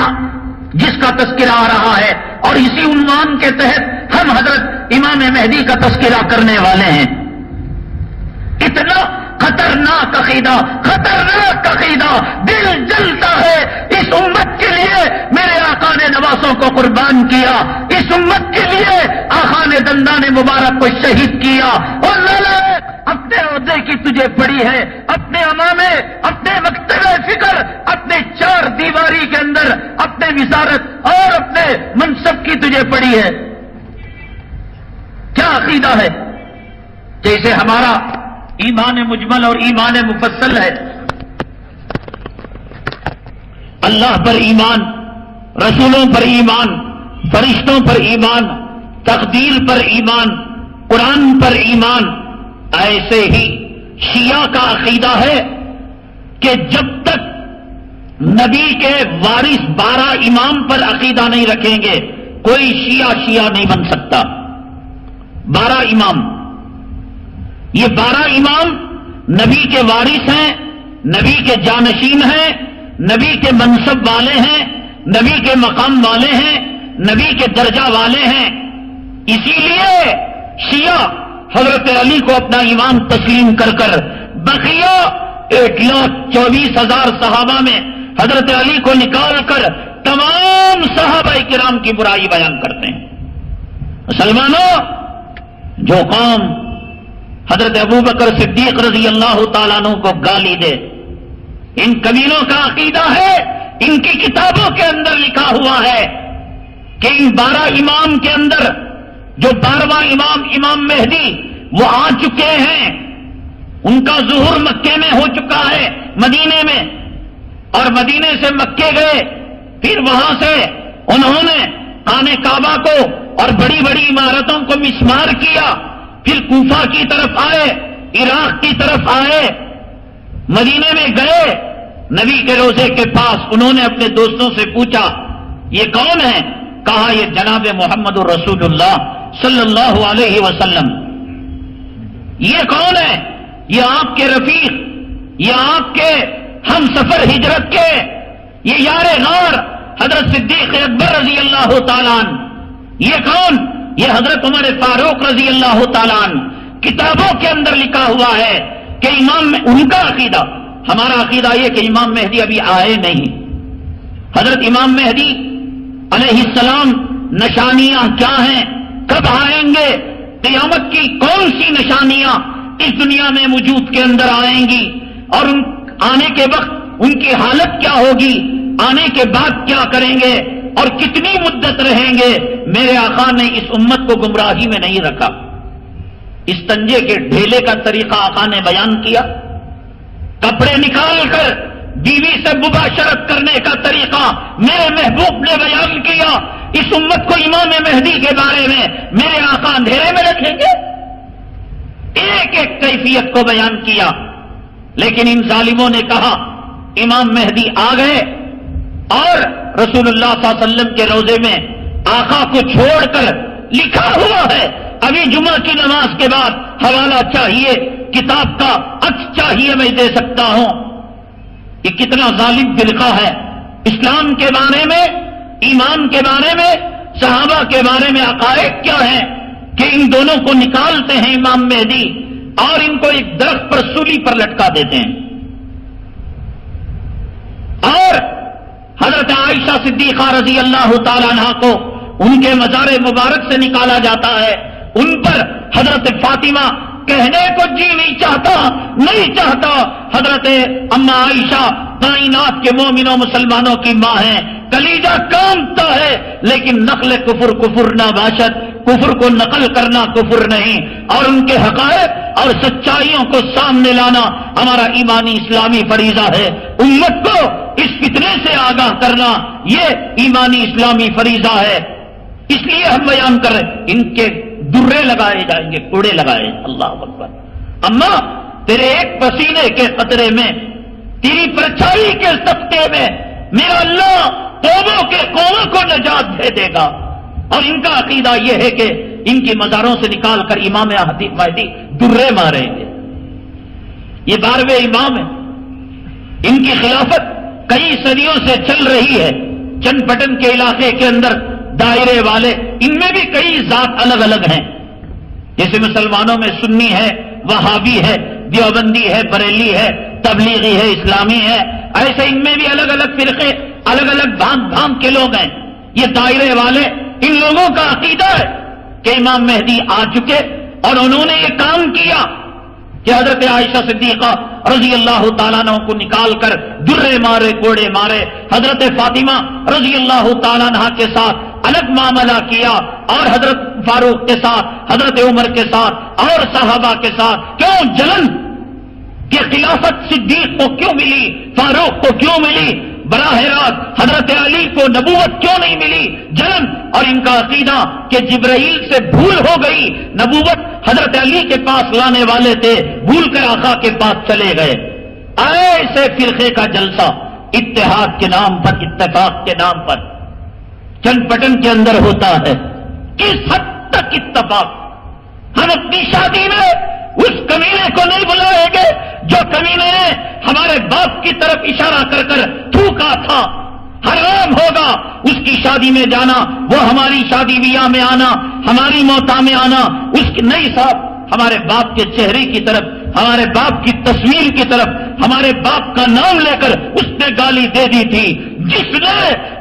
Speaker 2: جس کا تذکرہ آ رہا ہے، اور اسی عنوان کے تحت ہم حضرت امام مہدی کا تذکرہ کرنے والے ہیں۔ اتنا خطرناک عقیدہ، خطرناک عقیدہ، دل جلتا ہے۔ اس امت کے لیے میرے آقا نے نواسوں کو قربان کیا، اس امت کے لیے آقا نے دندان مبارک کو شہید کیا، اور لالا اپنے عہدے کی تجھے پڑی ہے، اپنے امامے، اپنے مکتب فکر، اپنے 4 دیواری کے اندر اپنے وزارت اور اپنے منصب کی تجھے پڑی ہے۔ کیا عقیدہ ہے؟ جیسے ہمارا ایمان مجمل اور ایمان مفصل ہے، اللہ پر ایمان، رسولوں پر ایمان، فرشتوں پر ایمان، تقدیر پر ایمان، قرآن پر ایمان، ایسے ہی شیعہ کا عقیدہ ہے کہ جب تک نبی کے وارث 12 امام پر عقیدہ نہیں رکھیں گے، کوئی شیعہ نہیں بن سکتا۔ 12 امام، یہ 12 امام نبی کے وارث ہیں، نبی کے جانشین ہیں، نبی کے منصب والے ہیں، نبی کے مقام والے ہیں، نبی کے درجہ والے ہیں۔ اسی لیے شیعہ حضرت علی کو اپنا امام تسلیم کر کر بقیہ 1,24,000 صحابہ میں حضرت علی کو نکال کر تمام صحابہ کرام کی برائی بیان کرتے ہیں۔ مسلمانوں، جو قوم حضرت ابوبکر صدیق رضی اللہ تعالیٰ عنہ کو گالی دے، ان کمینوں کا عقیدہ ہے، ان کی کتابوں کے اندر لکھا ہوا ہے کہ ان 12 امام کے اندر جو 12واں امام امام مہدی وہ آ چکے ہیں، ان کا ظہور مکے میں ہو چکا ہے، مدینے میں، اور مدینے سے مکے گئے، پھر وہاں سے انہوں نے خانہ کعبہ کو اور بڑی بڑی عمارتوں کو مسمار کیا، پھر کوفہ کی طرف آئے، عراق کی طرف آئے، مدینے میں گئے، نبی کے روضے کے پاس انہوں نے اپنے دوستوں سے پوچھا یہ کون ہے؟ کہا یہ جناب محمد الرسول اللہ صلی اللہ علیہ وسلم۔ یہ کون ہے؟ یہ آپ کے رفیق، یہ آپ کے ہم سفر ہجرت کے، یہ یار غار حضرت صدیق اکبر رضی اللہ تعالیٰ عنہ۔ یہ کون؟ یہ حضرت عمر فاروق رضی اللہ تعالیٰ عنہ۔ کتابوں کے اندر لکھا ہوا ہے کہ امام میں ان کا عقیدہ، ہمارا عقیدہ یہ کہ امام مہدی ابھی آئے نہیں۔ حضرت امام مہدی علیہ السلام نشانیاں کیا ہیں؟ کب آئیں گے؟ قیامت کی کون سی نشانیاں اس دنیا میں وجود کے اندر آئیں گی؟ اور آنے کے وقت ان کی حالت کیا ہوگی، آنے کے بعد کیا کریں گے اور کتنی مدت رہیں گے، میرے آقا نے اس امت کو گمراہی میں نہیں رکھا۔ استنجے کے ڈھیلے کا طریقہ آقا نے بیان کیا، کپڑے نکال کر بیوی سے مباشرت کرنے کا طریقہ میرے محبوب نے بیان کیا۔ اس امت کو امام مہدی کے بارے میں میرے آقا اندھیرے میں رکھیں گے؟ ایک ایک کیفیت کو بیان کیا، لیکن ان ظالموں نے کہا امام مہدی آ گئے اور رسول اللہ صلی اللہ علیہ وسلم کے روضے میں آقا کو چھوڑ کر لکھا ہوا ہے ابھی جمعہ کی نماز کے بعد حوالہ چاہیے، کتاب کا عکس چاہیے، میں دے سکتا ہوں۔ یہ کتنا ظالم فرقہ ہے، اسلام کے بارے میں، ایمان کے بارے میں، صحابہ کے بارے میں عقائد کیا ہیں کہ ان دونوں کو نکالتے ہیں امام مہدی اور ان کو ایک درخت پر سولی پر لٹکا دیتے ہیں، اور حضرت عائشہ صدیقہ رضی اللہ تعالیٰ عنہا کو ان کے مزار مبارک سے نکالا جاتا ہے، ان پر حضرت فاطمہ کہنے کو جی نہیں چاہتا حضرت اما عائشہ کائنات کے مومنوں مسلمانوں کی ماں ہیں، کلیجہ کامتا ہے، لیکن نقل کفر نہ باشد، کفر کو نقل کرنا کفر نہیں، اور ان کے حقائق اور سچائیوں کو سامنے لانا ہمارا ایمانی اسلامی فریضہ ہے۔ امت کو اس فتنے سے آگاہ کرنا یہ ایمانی اسلامی فریضہ ہے، اس لیے ہم بیان کر رہے ہیں۔ ان کے درے لگائے جائیں گے، کوڑے لگائے، اللہ اکبر۔ اما تیرے ایک پسینے کے قطرے میں، تیری پرچھائی کے صدقے میں میرا اللہ قوموں کو نجات دے دے گا۔ اور ان کا عقیدہ یہ ہے کہ ان کی مزاروں سے نکال کر امام مہدی درے ماریں گے۔ یہ 12ویں امام ہے، ان کی خلافت کئی صدیوں سے چل رہی ہے۔ چند پٹن کے علاقے کے اندر دائرے والے، ان میں بھی کئی ذات الگ الگ ہیں، جیسے مسلمانوں میں سنی ہے، وہابی ہے، دیوبندی ہے، بریلی ہے، تبلیغی ہے، اسلامی ہے، ایسے ان میں بھی الگ الگ فرقے، الگ الگ بھانگ کے لوگ ہیں۔ یہ دائرے والے، ان لوگوں کا عقیدہ ہے کہ امام مہدی آ چکے، اور انہوں نے یہ کام کیا کہ حضرت عائشہ صدیقہ رضی اللہ تعالیٰ عنہ کو نکال کر درے مارے، کوڑے مارے، حضرت فاطمہ رضی اللہ تعالیٰ عنہ کے ساتھ الگ معاملہ کیا، اور حضرت فاروق کے ساتھ، حضرت عمر کے ساتھ اور صحابہ کے ساتھ۔ کیوں جلن کہ خلافت صدیق کو کیوں ملی، فاروق کو کیوں ملی، براہ راست حضرت علی کو نبوت کیوں نہیں ملی؟ جلن۔ اور ان کا عقیدہ کہ جبرائیل سے بھول ہو گئی، نبوت حضرت علی کے پاس لانے والے تھے، بھول کر آقا کے پاس چلے گئے۔ ایسے فرقے کا جلسہ اتحاد کے نام پر، اتفاق کے نام پر چند پٹن کے اندر ہوتا ہے۔ کس حد تک اتفاق؟ ہم اپنی شادی میں اس کمینے کو نہیں بلائیں گے جو کمینے نے ہمارے باپ کی طرف اشارہ کر کر تھوکا تھا۔ حرام ہوگا اس کی شادی میں جانا، وہ ہماری شادی بیاہ میں آنا، ہماری موتا میں آنا، اس کی نہیں صاحب، ہمارے باپ کے چہرے کی طرف، ہمارے باپ کی تصویر کی طرف، ہمارے باپ کا نام لے کر اس نے گالی دے دی تھی۔ جس نے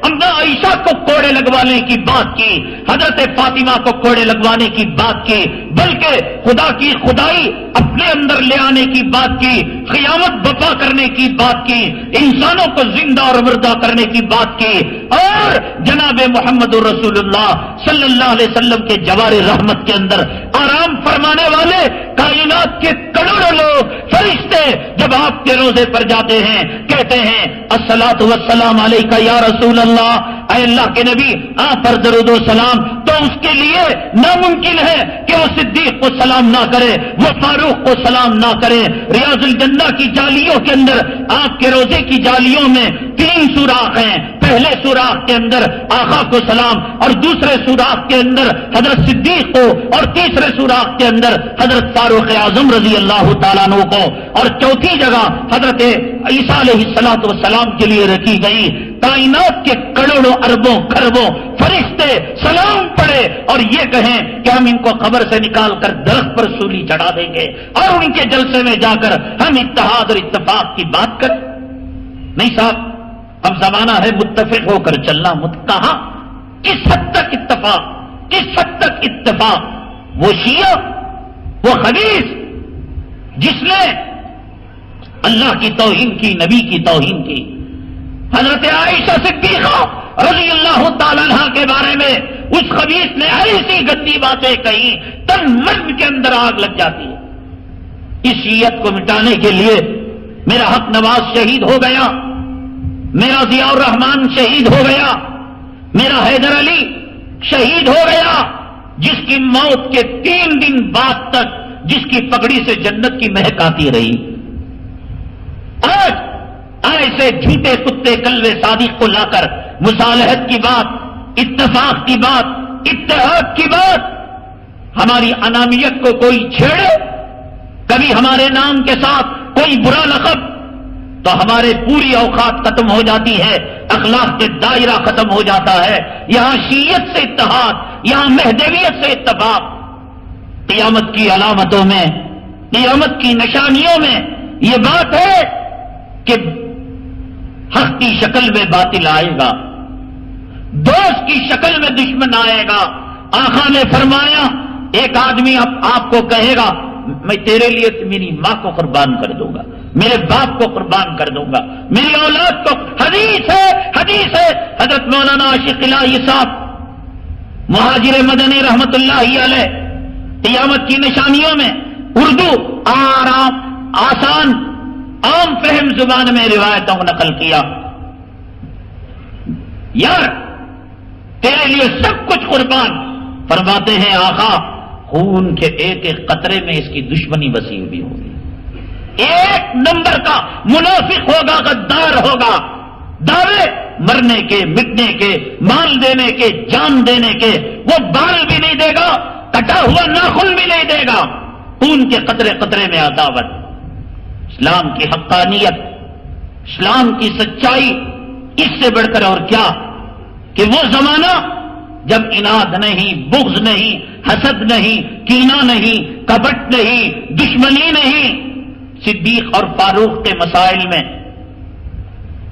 Speaker 2: اما عائشہ کو کوڑے لگوانے کی بات کی، حضرت فاطمہ کو کوڑے لگوانے کی بات کی، بلکہ خدا کی خدائی اپنے اندر لے آنے کی بات کی، قیامت بپا کرنے کی بات کی، انسانوں کو زندہ اور مردہ کرنے کی بات کی، اور جناب محمد رسول اللہ صلی اللہ علیہ وسلم کے جوار رحمت کے اندر آرام فرمانے والے کائنات کے کروڑوں لوگ فرشتے جب آپ کے روزے پر جاتے ہیں، کہتے ہیں الصلاۃ والسلام علیکہ یا رسول اللہ، اے اللہ کے نبی آپ پر درود و سلام، تو اس کے لیے ناممکن ہے کہ وہ صدیق کو سلام نہ کرے، وہ فاروق کو سلام نہ کرے۔ ریاض الجنہ کی جالیوں کے اندر، آپ کے روزے کی جالیوں میں 3 سوراخ ہیں، پہلے سوراخ کے اندر آقا کو سلام، اور دوسرے سوراخ کے اندر حضرت صدیق کو، اور تیسرے سوراخ کے اندر حضرت فاروق اعظم رضی اللہ تعالیٰ عنہ کو، اور چوتھی جگہ حضرت عیسیٰ علیہ الصلوۃ والسلام کے لیے رکھی گئی۔ کائنات کے کروڑوں اربوں خربوں فرشتے سلام پڑھے اور یہ کہیں کہ ہم ان کو قبر سے نکال کر درخت پر سولی چڑھا دیں گے، اور ان کے جلسے میں جا کر ہم اتحاد اور اتفاق کی بات کریں؟ نہیں صاحب، اب زمانہ ہے متفق ہو کر چلنا۔ کہاں کس حد تک اتفاق، کس حد تک اتفاق؟ وہ شیعہ، وہ خبیث جس نے اللہ کی توہین کی، نبی کی توہین کی. حضرت عائشہ صدیقہ رضی اللہ تعالی عنہ کے بارے میں اس خبیث نے ایسی گندی باتیں کہی، تن من کے اندر آگ لگ جاتی ہے. اس شیعت کو مٹانے کے لیے میرا حق نواز شہید ہو گیا، میرا ضیاء الرحمان شہید ہو گیا، میرا حیدر علی شہید ہو گیا، جس کی موت کے 3 دن بعد تک جس کی پگڑی سے جنت کی مہک آتی رہی. آج ایسے جھوٹے کتے کلبے صادق کو لا کر مصالحت کی بات، اتفاق کی بات، اتحاد کی بات، ہماری انامیت کو کوئی چھیڑے، کبھی ہمارے نام کے ساتھ کوئی برا لقب، تو ہمارے پوری اوقات ختم ہو جاتی ہے، اخلاق کے دائرہ ختم ہو جاتا ہے. یہاں شیعت سے اتحاد، یہاں مہدویت سے اتفاق. قیامت کی علامتوں میں، قیامت کی نشانیوں میں یہ بات ہے کہ حق کی شکل میں باطل آئے گا، دوست کی شکل میں دشمن آئے گا. آقا نے فرمایا ایک آدمی آپ کو کہے گا میں تیرے لیے میری ماں کو قربان کر دوں گا، میرے باپ کو قربان کر دوں گا، میری اولاد کو. حدیث ہے حضرت مولانا عاشق الہی صاحب مہاجر مدنی رحمت اللہ علیہ قیامت کی نشانیوں میں اردو آرام آسان عام فہم زبان میں روایتوں کو نقل کیا. یار تیرے لیے سب کچھ قربان. فرماتے ہیں آقا خون کے ایک ایک قطرے میں اس کی دشمنی بسی ہوئی ہوگی. 1 نمبر کا منافق ہوگا، غدار ہوگا، دعوے مرنے کے، مٹنے کے، مال دینے کے، جان دینے کے، وہ بال بھی نہیں دے گا، کٹا ہوا ناخن بھی نہیں دے گا. خون کے قطرے قطرے میں عداوت. اسلام کی حقانیت، اسلام کی سچائی، اس سے بڑھ کر اور کیا کہ وہ زمانہ جب اناد نہیں، بغض نہیں، حسد نہیں، کینہ نہیں، کپٹ نہیں، دشمنی نہیں. صدیق اور فاروق کے مسائل میں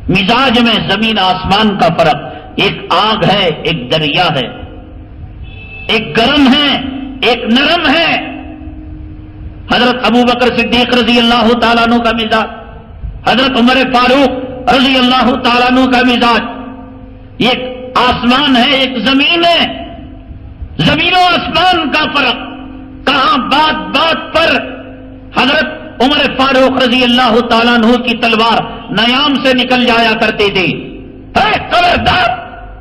Speaker 2: مزاج میں زمین آسمان کا فرق. ایک آگ ہے، ایک دریا ہے، ایک گرم ہے، ایک نرم ہے. حضرت ابو بکر صدیق رضی اللہ تعالیٰ عنہ کا مزاج، حضرت عمر فاروق رضی اللہ تعالیٰ عنہ کا مزاج، ایک آسمان ہے، ایک زمین ہے. زمین و آسمان کا فرق. کہاں بات بات پر حضرت عمر فاروق رضی اللہ تعالیٰ عنہ کی تلوار نیام سے نکل جایا کرتی تھی. اے خبردار،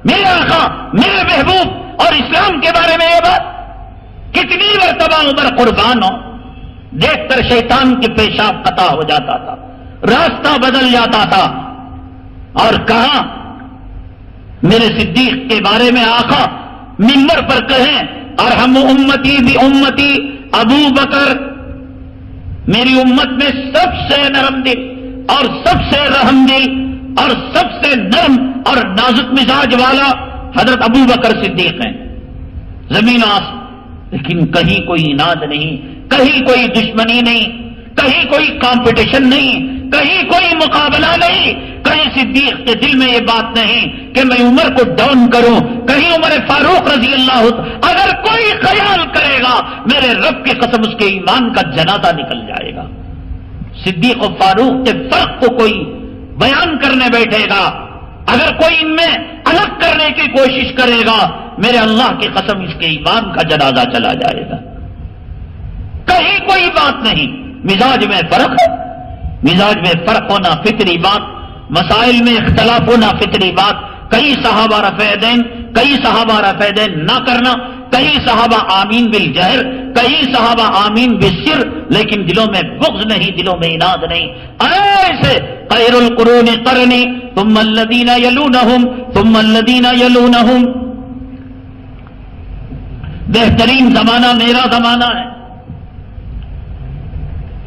Speaker 2: میرے آقا، میرے محبوب اور اسلام کے بارے میں یہ بات. کتنی مرتبہ عمر قربان ہو، دیکھ کر شیطان کی پیشاب قطع ہو جاتا تھا، راستہ بدل جاتا تھا. اور کہاں میرے صدیق کے بارے میں آقا منبر پر کہیں اور ہم امتی بھی امتی ابو بکر، میری امت میں سب سے نرم دل اور سب سے رحم دل اور سب سے نرم اور نازک مزاج والا حضرت ابو بکر صدیق ہیں. زمین آسمان. لیکن کہیں کوئی اناد نہیں، کہیں کوئی دشمنی نہیں، کہیں کوئی کمپٹیشن نہیں، کہیں کوئی مقابلہ نہیں. کہیں صدیق کے دل میں یہ بات نہیں کہ میں عمر کو ڈاؤن کروں، کہیں عمر فاروق رضی اللہ. اگر کوئی خیال کرے گا میرے رب کی قسم اس کے ایمان کا جنازہ نکل جائے گا. صدیق و فاروق کے فرق کو کوئی بیان کرنے بیٹھے گا، اگر کوئی ان میں الگ کرنے کی کوشش کرے گا، میرے اللہ کی قسم اس کے ایمان کا جنازہ چلا جائے گا. کہیں کوئی بات نہیں. مزاج میں فرق ہے، مزاج میں فرق ہونا فطری بات، مسائل میں اختلاف ہونا فطری بات. کئی صحابہ رفع دین، کئی صحابہ رفع دین نہ کرنا، کئی صحابہ آمین بالجہر، کئی صحابہ آمین بالسر، لیکن دلوں میں بغض نہیں، دلوں میں اناد نہیں. ایسے خیر القرون قرنی ثم الذین یلونہم ثم الذین یلونہم. بہترین زمانہ میرا زمانہ ہے.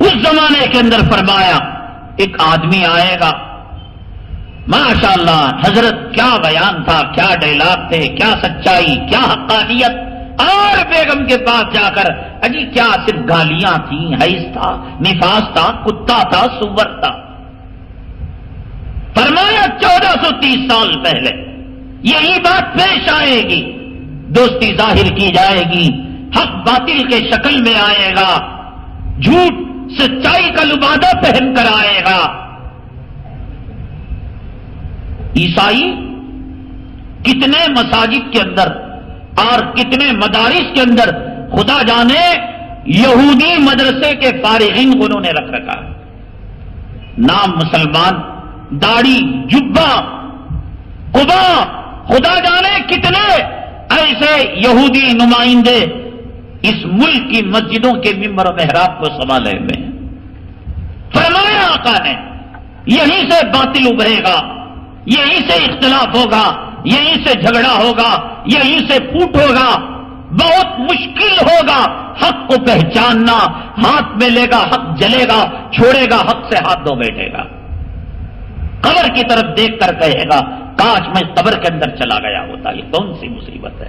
Speaker 2: اس زمانے کے اندر فرمایا ایک آدمی آئے گا، ماشاءاللہ حضرت کیا بیان تھا، کیا ڈائلاگ تھے، کیا سچائی، کیا حقانیت. اور بیگم کے پاس جا کر اجی کیا صرف گالیاں تھیں، حیض تھا، نفاس تھا، کتا تھا، سور تھا. فرمایا 1430 سال پہلے یہی بات پیش آئے گی، دوستی ظاہر کی جائے گی، حق باطل کے شکل میں آئے گا، جھوٹ سچائی کا لبادہ پہن کر آئے گا. عیسائی کتنے مساجد کے اندر اور کتنے مدارس کے اندر خدا جانے یہودی مدرسے کے فارغین انہوں نے رکھ رکھا. نام مسلمان، داڑھی، جبہ، قبا، خدا جانے کتنے ایسے یہودی نمائندے اس ملک کی مسجدوں کے ممبر و محراب کو سنبھالے ہوئے ہیں. فرمایا آقا نے یہیں سے باطل ابھرے گا، یہیں سے اختلاف ہوگا، یہیں سے جھگڑا ہوگا، یہیں سے پھوٹ ہوگا. بہت مشکل ہوگا حق کو پہچاننا. ہاتھ میں لے گا حق جلے گا، چھوڑے گا حق سے ہاتھ دھو بیٹھے گا. قبر کی طرف دیکھ کر کہے گا کاش میں قبر کے اندر چلا گیا ہوتا. یہ کون سی مصیبت ہے؟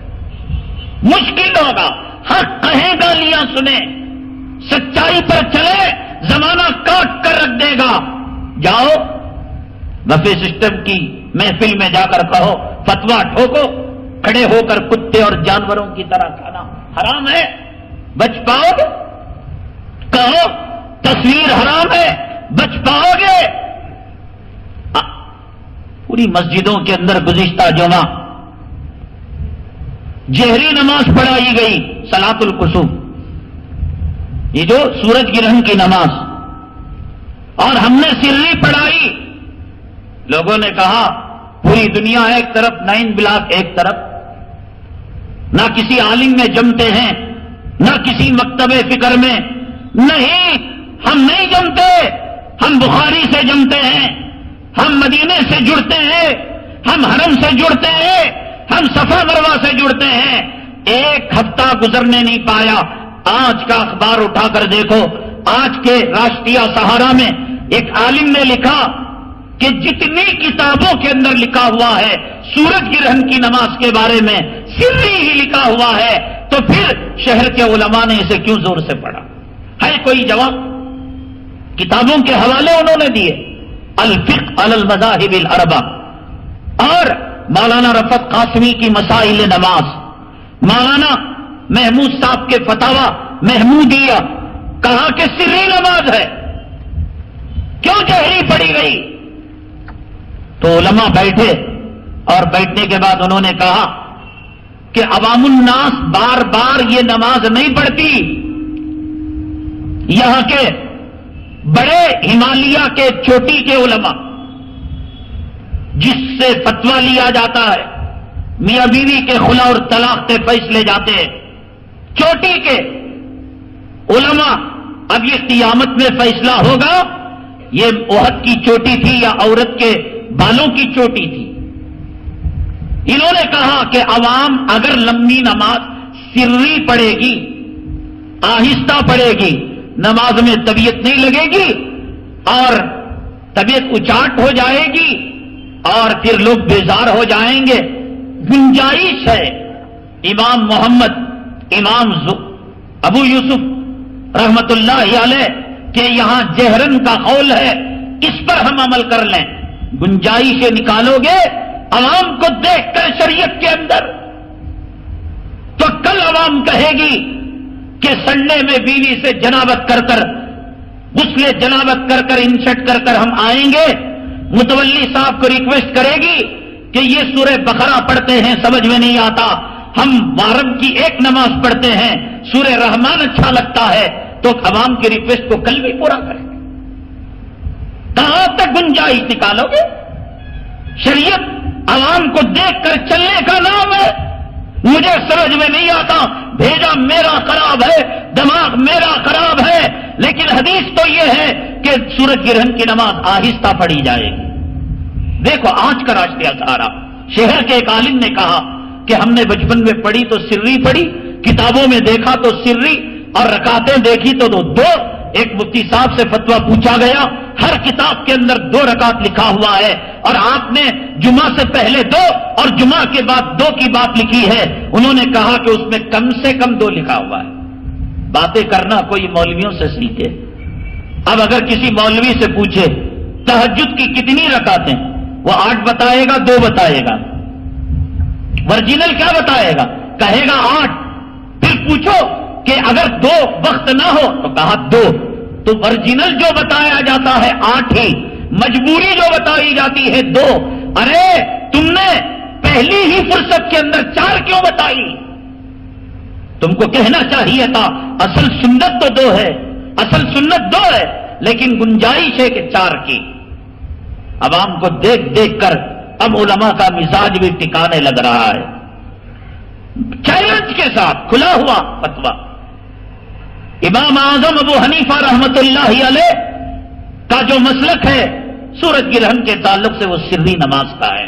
Speaker 2: مشکل ہوگا. حق کہے گا لیا سنے، سچائی پر چلے، زمانہ کاٹ کر رکھ دے گا. جاؤ بفے سسٹم کی محفل میں جا کر کہو، فتوا ٹھوکو، کھڑے ہو کر کتے اور جانوروں کی طرح کھانا حرام ہے، بچ پاؤ گے؟ کہو تصویر حرام ہے، بچ پاؤ گے؟ پوری مسجدوں کے اندر گزشتہ جمعہ جہری نماز پڑھائی گئی، صلاۃ الکسوف، یہ جو سورج گرہن کی نماز، اور ہم نے سری پڑھائی. لوگوں نے کہا پوری دنیا ایک طرف، 9 بلاک ایک طرف، نہ کسی عالم میں جمتے ہیں، نہ کسی مکتب فکر میں. نہیں، ہم نہیں جمتے، ہم بخاری سے جمتے ہیں، ہم مدینے سے جڑتے ہیں، ہم حرم سے جڑتے ہیں، ہم صفا مروا سے جڑتے ہیں. ایک ہفتہ گزرنے نہیں پایا. آج کا اخبار اٹھا کر دیکھو، آج کے راشٹریہ سہارا میں ایک عالم نے لکھا کہ جتنی کتابوں کے اندر لکھا ہوا ہے سورج گرہن کی نماز کے بارے میں سری ہی لکھا ہوا ہے، تو پھر شہر کے علماء نے اسے کیوں زور سے پڑھا؟ ہے کوئی جواب؟ کتابوں کے حوالے انہوں نے دیے، الفقہ علی المذاہب الاربع، اور مولانا رفعت قاسمی کی مسائل نماز، مولانا محمود صاحب کے فتاوی محمودیہ، کہا کہ سری نماز ہے، کیوں جہری پڑھی گئی؟ تو علماء بیٹھے، اور بیٹھنے کے بعد انہوں نے کہا کہ عوام الناس بار بار یہ نماز نہیں پڑھتی. یہاں کے بڑے ہمالیہ کے چوٹی کے علماء جس سے فتویٰ لیا جاتا ہے، میاں بیوی کے خلا اور طلاق کے فیصلے جاتے ہیں، چوٹی کے علماء، اب یہ قیامت میں فیصلہ ہوگا یہ احد کی چوٹی تھی یا عورت کے بالوں کی چوٹی تھی. انہوں نے کہا کہ عوام اگر لمبی نماز سری پڑھے گی، آہستہ پڑھے گی، نماز میں طبیعت نہیں لگے گی اور طبیعت اچاٹ ہو جائے گی اور پھر لوگ بیزار ہو جائیں گے. گنجائش ہے امام محمد، امام ابو یوسف رحمت اللہ علیہ کہ یہاں جہرن کا قول ہے، اس پر ہم عمل کر لیں. گنجائش نکالو گے عوام کو دیکھ کر شریعت کے اندر، تو کل عوام کہے گی کہ سنڈے میں بیوی سے جنابت کر کر، غسل جنابت کر کر، انشٹ کر کر ہم آئیں گے. متولی صاحب کو ریکویسٹ کرے گی کہ یہ سورہ بقرہ پڑھتے ہیں سمجھ میں نہیں آتا، ہم محرم کی ایک نماز پڑھتے ہیں، سورہ رحمان اچھا لگتا ہے، تو عوام کی ریکویسٹ کو کل بھی پورا کریں. کہاں تک گنجائش نکالو گے؟ شریعت عوام کو دیکھ کر چلنے کا نام ہے. مجھے سمجھ میں نہیں آتا، بھیجا میرا خراب ہے، دماغ میرا خراب ہے، لیکن حدیث تو یہ ہے کہ سورج گرہن کی نماز آہستہ پڑھی جائے گی. دیکھو آج کا راشٹریہ سہارا، شہر کے ایک عالم نے کہا کہ ہم نے بچپن میں پڑھی تو سری پڑھی، کتابوں میں دیکھا تو سری، اور رکعتیں دیکھی تو دو. ایک مفتی صاحب سے فتویٰ پوچھا گیا، ہر کتاب کے اندر 2 رکعت لکھا ہوا ہے، اور آپ نے جمعہ سے پہلے 2 اور جمعہ کے بعد 2 کی بات لکھی ہے. انہوں نے کہا کہ اس میں کم سے کم 2 لکھا ہوا ہے. باتیں کرنا کوئی مولویوں سے سیکھے. اب اگر کسی مولوی سے پوچھے تہجد کی کتنی رکعتیں، وہ 8 بتائے گا، 2 بتائے گا. ورجینل کیا بتائے گا؟ کہے گا 8. پھر پوچھو کہ اگر 2 وقت نہ ہو تو کہا 2. تو ورجنل جو بتایا جاتا ہے 8 ہی، مجبوری جو بتائی جاتی ہے 2. ارے تم نے پہلی ہی فرصت کے اندر 4 کیوں بتائی؟ تم کو کہنا چاہیے تھا اصل سنت تو 2 ہے، اصل سنت 2 ہے، لیکن گنجائش ہے کہ 4 کی. عوام کو دیکھ دیکھ کر اب علماء کا مزاج بھی ٹکانے لگ رہا ہے. چیلنج کے ساتھ کھلا ہوا فتویٰ. امام اعظم ابو حنیفہ رحمت اللہ علیہ کا جو مسلک ہے سورج گرہن کے تعلق سے وہ سری نماز کا ہے.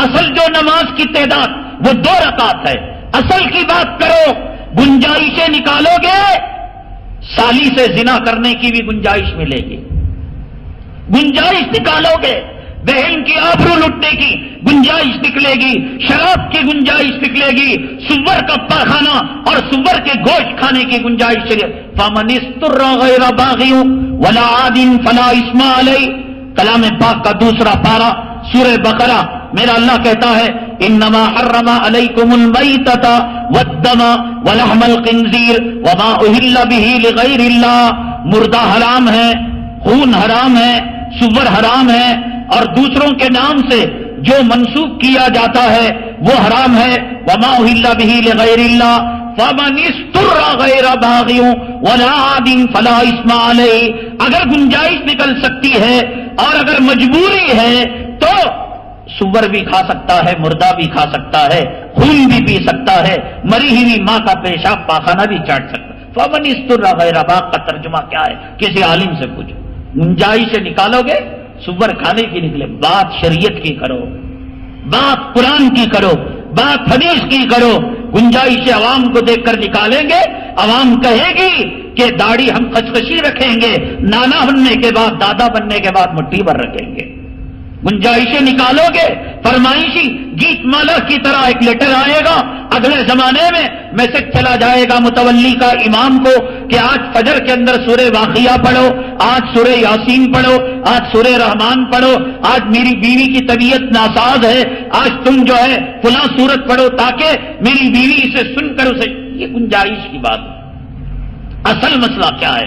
Speaker 2: اصل جو نماز کی تعداد وہ 2 رکعت ہے. اصل کی بات کرو، گنجائشیں نکالو گے، سالی سے زنا کرنے کی بھی گنجائش ملے گی. گنجائش نکالو گے، بہن کی آبرو لٹنے کی گنجائش نکلے گی، شراب کی گنجائش نکلے گی، سور کا پاخانہ اور سور کے گوشت کھانے کی گنجائش. فمن اضطر غیر باغ ولا عاد فلا اثم علیہ. کلام پاک کا 2 پارہ سورہ بقرہ. میرا اللہ کہتا ہے انما حرم علیکم المیتۃ والدم ولحم الخنزیر وما اہل به لغیر اللہ. مردہ حرام ہے، خون حرام ہے، سور حرام ہے، اور دوسروں کے نام سے جو منسوخ کیا جاتا ہے وہ حرام ہے. وما اہل به لغیر اللہ فمن اضطر غیر باغ ولا عاد فلا اثم علیہ. اگر گنجائش نکل سکتی ہے اور اگر مجبوری ہے تو سور بھی کھا سکتا ہے، مردہ بھی کھا سکتا ہے، خون بھی پی سکتا ہے، مری ہوئی ماں کا پیشاب پاخانہ بھی چاٹ سکتا ہے. فمن اضطر غیر باغ کا ترجمہ کیا ہے؟ کسی عالم سے پوچھو. گنجائش سے نکالو گے، سور کھانے کی نکلے. بات شریعت کی کرو، بات قرآن کی کرو، بات حدیث کی کرو. گنجائش عوام کو دیکھ کر نکالیں گے، عوام کہے گی کہ داڑھی ہم خچخشی رکھیں گے، نانا بننے کے بعد، دادا بننے کے بعد مٹھی بھر رکھیں گے. گنجائشیں نکالو گے، فرمائشی گیت مالا کی طرح ایک لیٹر آئے گا، اگلے زمانے میں میسج چلا جائے گا متولی کا امام کو کہ آج فجر کے اندر سورہ واقعہ پڑھو، آج سورہ یاسین پڑھو، آج سورہ رحمان پڑھو، آج میری بیوی کی طبیعت ناساز ہے، آج تم جو ہے فلاں سورت پڑھو تاکہ میری بیوی اسے سن کر اسے. یہ گنجائش کی بات ہے. اصل مسئلہ کیا ہے؟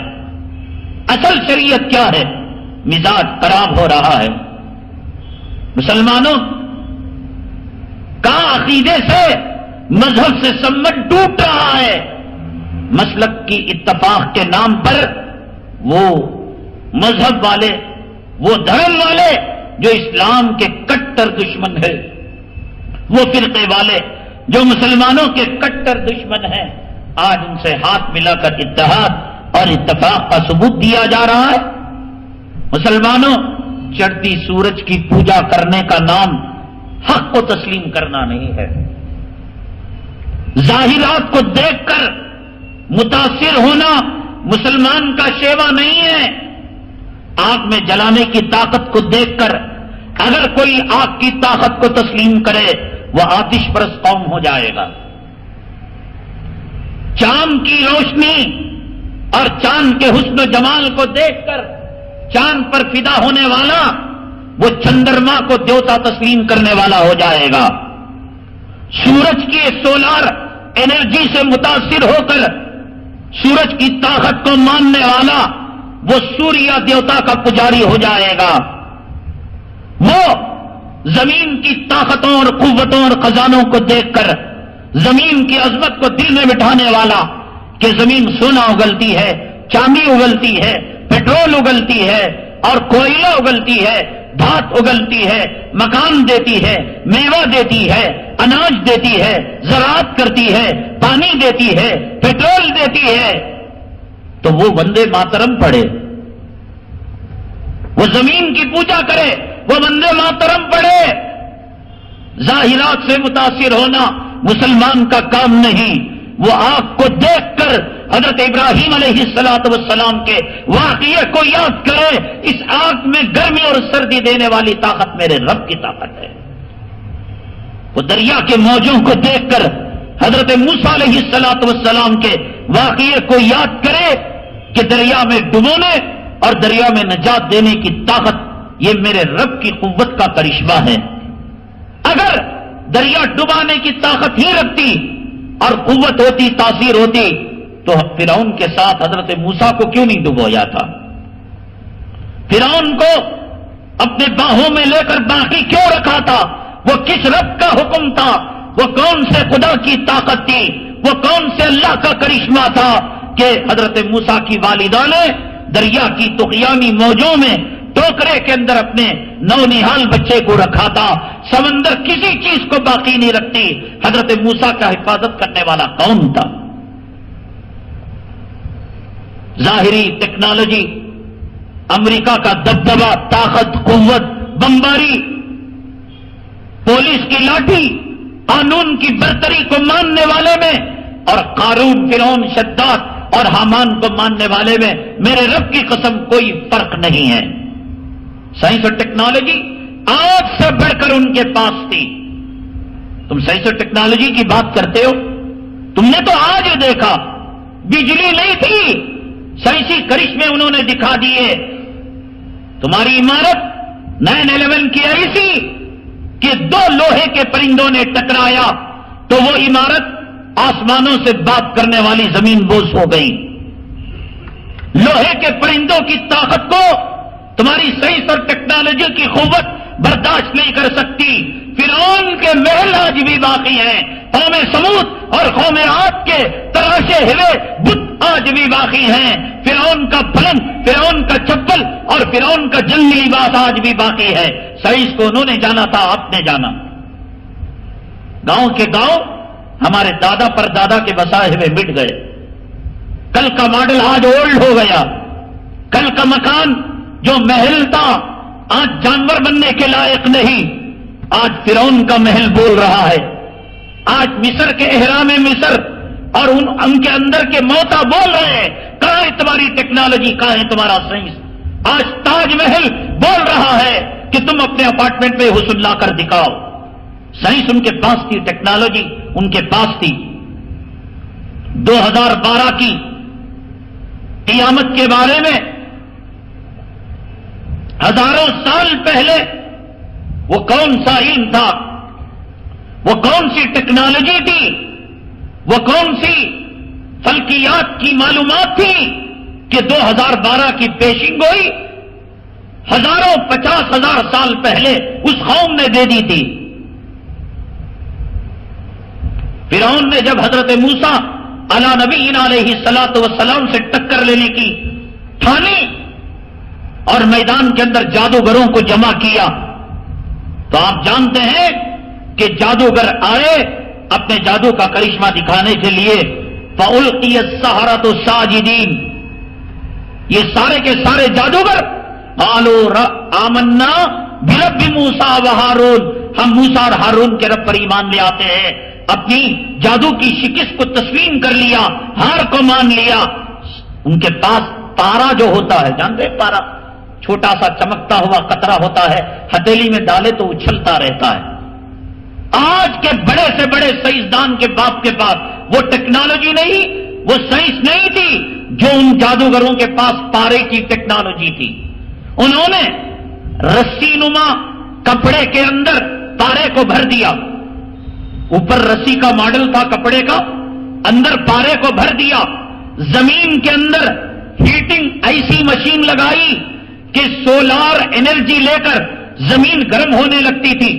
Speaker 2: اصل شریعت کیا ہے؟ مزاج خراب ہو رہا ہے. مسلمانوں کا عقیدے سے، مذہب سے سمبند ٹوٹ رہا ہے. مسلک کی اتفاق کے نام پر وہ مذہب والے، وہ دھرم والے جو اسلام کے کٹر دشمن ہے، وہ فرقے والے جو مسلمانوں کے کٹر دشمن ہیں، آج ان سے ہاتھ ملا کر اتحاد اور اتفاق کا ثبوت دیا جا رہا ہے. مسلمانوں، چڑھتی سورج کی پوجا کرنے کا نام حق کو تسلیم کرنا نہیں ہے. ظاہرات کو دیکھ کر متاثر ہونا مسلمان کا شیوا نہیں ہے. آگ میں جلانے کی طاقت کو دیکھ کر اگر کوئی آگ کی طاقت کو تسلیم کرے وہ آتش پرست قوم ہو جائے گا. چاند کی روشنی اور چاند کے حسن و جمال کو دیکھ کر چاند پر فدا ہونے والا وہ چندرما کو دیوتا تسلیم کرنے والا ہو جائے گا. سورج کی سولار انرجی سے متاثر ہو کر سورج کی طاقت کو ماننے والا وہ سوریہ دیوتا کا پجاری ہو جائے گا. وہ زمین کی طاقتوں اور قوتوں اور خزانوں کو دیکھ کر زمین کی عظمت کو دل میں بٹھانے والا کہ زمین سونا اگلتی ہے، چاندی اگلتی ہے، پیٹرول اگلتی ہے اور کوئلہ اگلتی ہے، دھات اگلتی ہے، مکان دیتی ہے، میوہ دیتی ہے، اناج دیتی ہے، زراعت کرتی ہے، پانی دیتی ہے، پیٹرول دیتی ہے. تو وہ وندے ماترم پڑھے، وہ زمین کی پوجا کرے، وہ وندے ماترم پڑھے. ظاہرات سے متاثر ہونا مسلمان کا کام نہیں. وہ آگ کو دیکھ کر حضرت ابراہیم علیہ السلام کے واقعے کو یاد کرے. اس آگ میں گرمی اور سردی دینے والی طاقت میرے رب کی طاقت ہے. وہ دریا کے موجوں کو دیکھ کر حضرت موسیٰ علیہ السلام کے واقعے کو یاد کرے کہ دریا میں ڈبونے اور دریا میں نجات دینے کی طاقت یہ میرے رب کی قوت کا کرشمہ ہے. اگر دریا ڈبانے کی طاقت ہی رکھتی اور قوت ہوتی، تاثیر ہوتی، تو فرعون کے ساتھ حضرت موسیٰ کو کیوں نہیں ڈبویا تھا؟ فرعون کو اپنے باہوں میں لے کر باقی کیوں رکھا تھا؟ وہ کس رب کا حکم تھا؟ وہ کون سے خدا کی طاقت تھی؟ وہ کون سے اللہ کا کرشمہ تھا کہ حضرت موسیٰ کی والدہ نے دریا کی طغیانی موجوں میں ٹوکرے کے اندر اپنے نونہال بچے کو رکھا تھا؟ سمندر کسی چیز کو باقی نہیں رکھتی، حضرت موسیٰ کا حفاظت کرنے والا کون تھا؟ ظاہری ٹیکنالوجی، امریکہ کا دبدبہ، طاقت، قوت، بمباری، پولیس کی لاٹھی، قانون کی برتری کو ماننے والے میں اور قارون، فرعون، شداد اور حامان کو ماننے والے میں میرے رب کی قسم کوئی فرق نہیں ہے۔ سائنس اور ٹیکنالوجی آج سے بڑھ کر ان کے پاس تھی۔ تم سائنس اور ٹیکنالوجی کی بات کرتے ہو، تم نے تو آج دیکھا بجلی نہیں تھی، سائنسی کرشمے انہوں نے دکھا دیے۔ تمہاری عمارت 9/11 کی ایسی کہ 2 لوہے کے پرندوں نے ٹکرایا تو وہ عمارت آسمانوں سے بات کرنے والی زمین بوس ہو گئی۔ لوہے کے پرندوں کی طاقت کو تمہاری سائنس اور ٹیکنالوجی کی قوت برداشت نہیں کر سکتی۔ فرعون کے محل آج بھی باقی ہیں، قوم سمود اور قوم عاد کے تراشے ہوئے بت آج بھی باقی ہیں، فرعون کا پلنگ، فرعون کا چپل اور فرعون کا جنگی لباس آج بھی باقی ہے۔ سائنس کو انہوں نے جانا تھا، آپ نے جانا۔ گاؤں کے گاؤں ہمارے دادا پر دادا کے بسائے ہوئے مٹ گئے۔ کل کا ماڈل آج اولڈ ہو گیا۔ کل کا مکان جو محل تھا آج جانور بننے کے لائق نہیں، آج فرعون کا محل بول رہا ہے۔ آج مصر کے احرام مصر اور ان کے اندر کے موتا بول رہے ہیں، کہاں ہے تمہاری ٹیکنالوجی، کہاں ہے تمہارا سائنس؟ آج تاج محل بول رہا ہے کہ تم اپنے اپارٹمنٹ میں حسن لا کر دکھاؤ۔ سائنس ان کے پاس تھی، ٹیکنالوجی ان کے پاس تھی۔ 2012 کی قیامت کے بارے میں ہزاروں سال پہلے وہ کون سا علم تھا، وہ کون سی ٹیکنالوجی تھی، وہ کون سی فلکیات کی معلومات تھی کہ 2012 کی پیشن گوئی ہزاروں 50,000 سال پہلے اس قوم نے دے دی تھی۔ فرعون نے جب حضرت موسیٰ علی نبینا علیہ الصلوۃ والسلام سے ٹکر لینے کی ٹھانی اور میدان کے اندر جادوگروں کو جمع کیا تو آپ جانتے ہیں کہ جادوگر آئے اپنے جادو کا کرشمہ دکھانے کے لیے، فَأُلْقِيَ السَّحَرَةُ سَاجِدِينَ، یہ سارے کے سارے جادوگر قالوا آمنا برب موسیٰ وہارون، ہم موسیٰ اور ہارون کے رب پر ایمان لے آتے ہیں۔ اپنی جادو کی شکست کو تسلیم کر لیا، ہار کو مان لیا۔ ان کے پاس پارا جو ہوتا ہے، جانتے ہیں پارا، چھوٹا سا چمکتا ہوا قطرہ ہوتا ہے، ہتھیلی میں ڈالے تو اچھلتا رہتا ہے۔ آج کے بڑے سے بڑے سائنسدان کے باپ کے پاس وہ ٹیکنالوجی نہیں، وہ سائنس نہیں تھی جو ان جادوگروں کے پاس پارے کی ٹیکنالوجی تھی۔ انہوں نے رسی نما کپڑے کے اندر پارے کو بھر دیا، اوپر رسی کا ماڈل تھا کپڑے کا، اندر پارے کو بھر دیا، زمین کے اندر ہیٹنگ ایسی مشین لگائی کہ سولار انرجی لے کر زمین گرم ہونے لگتی تھی۔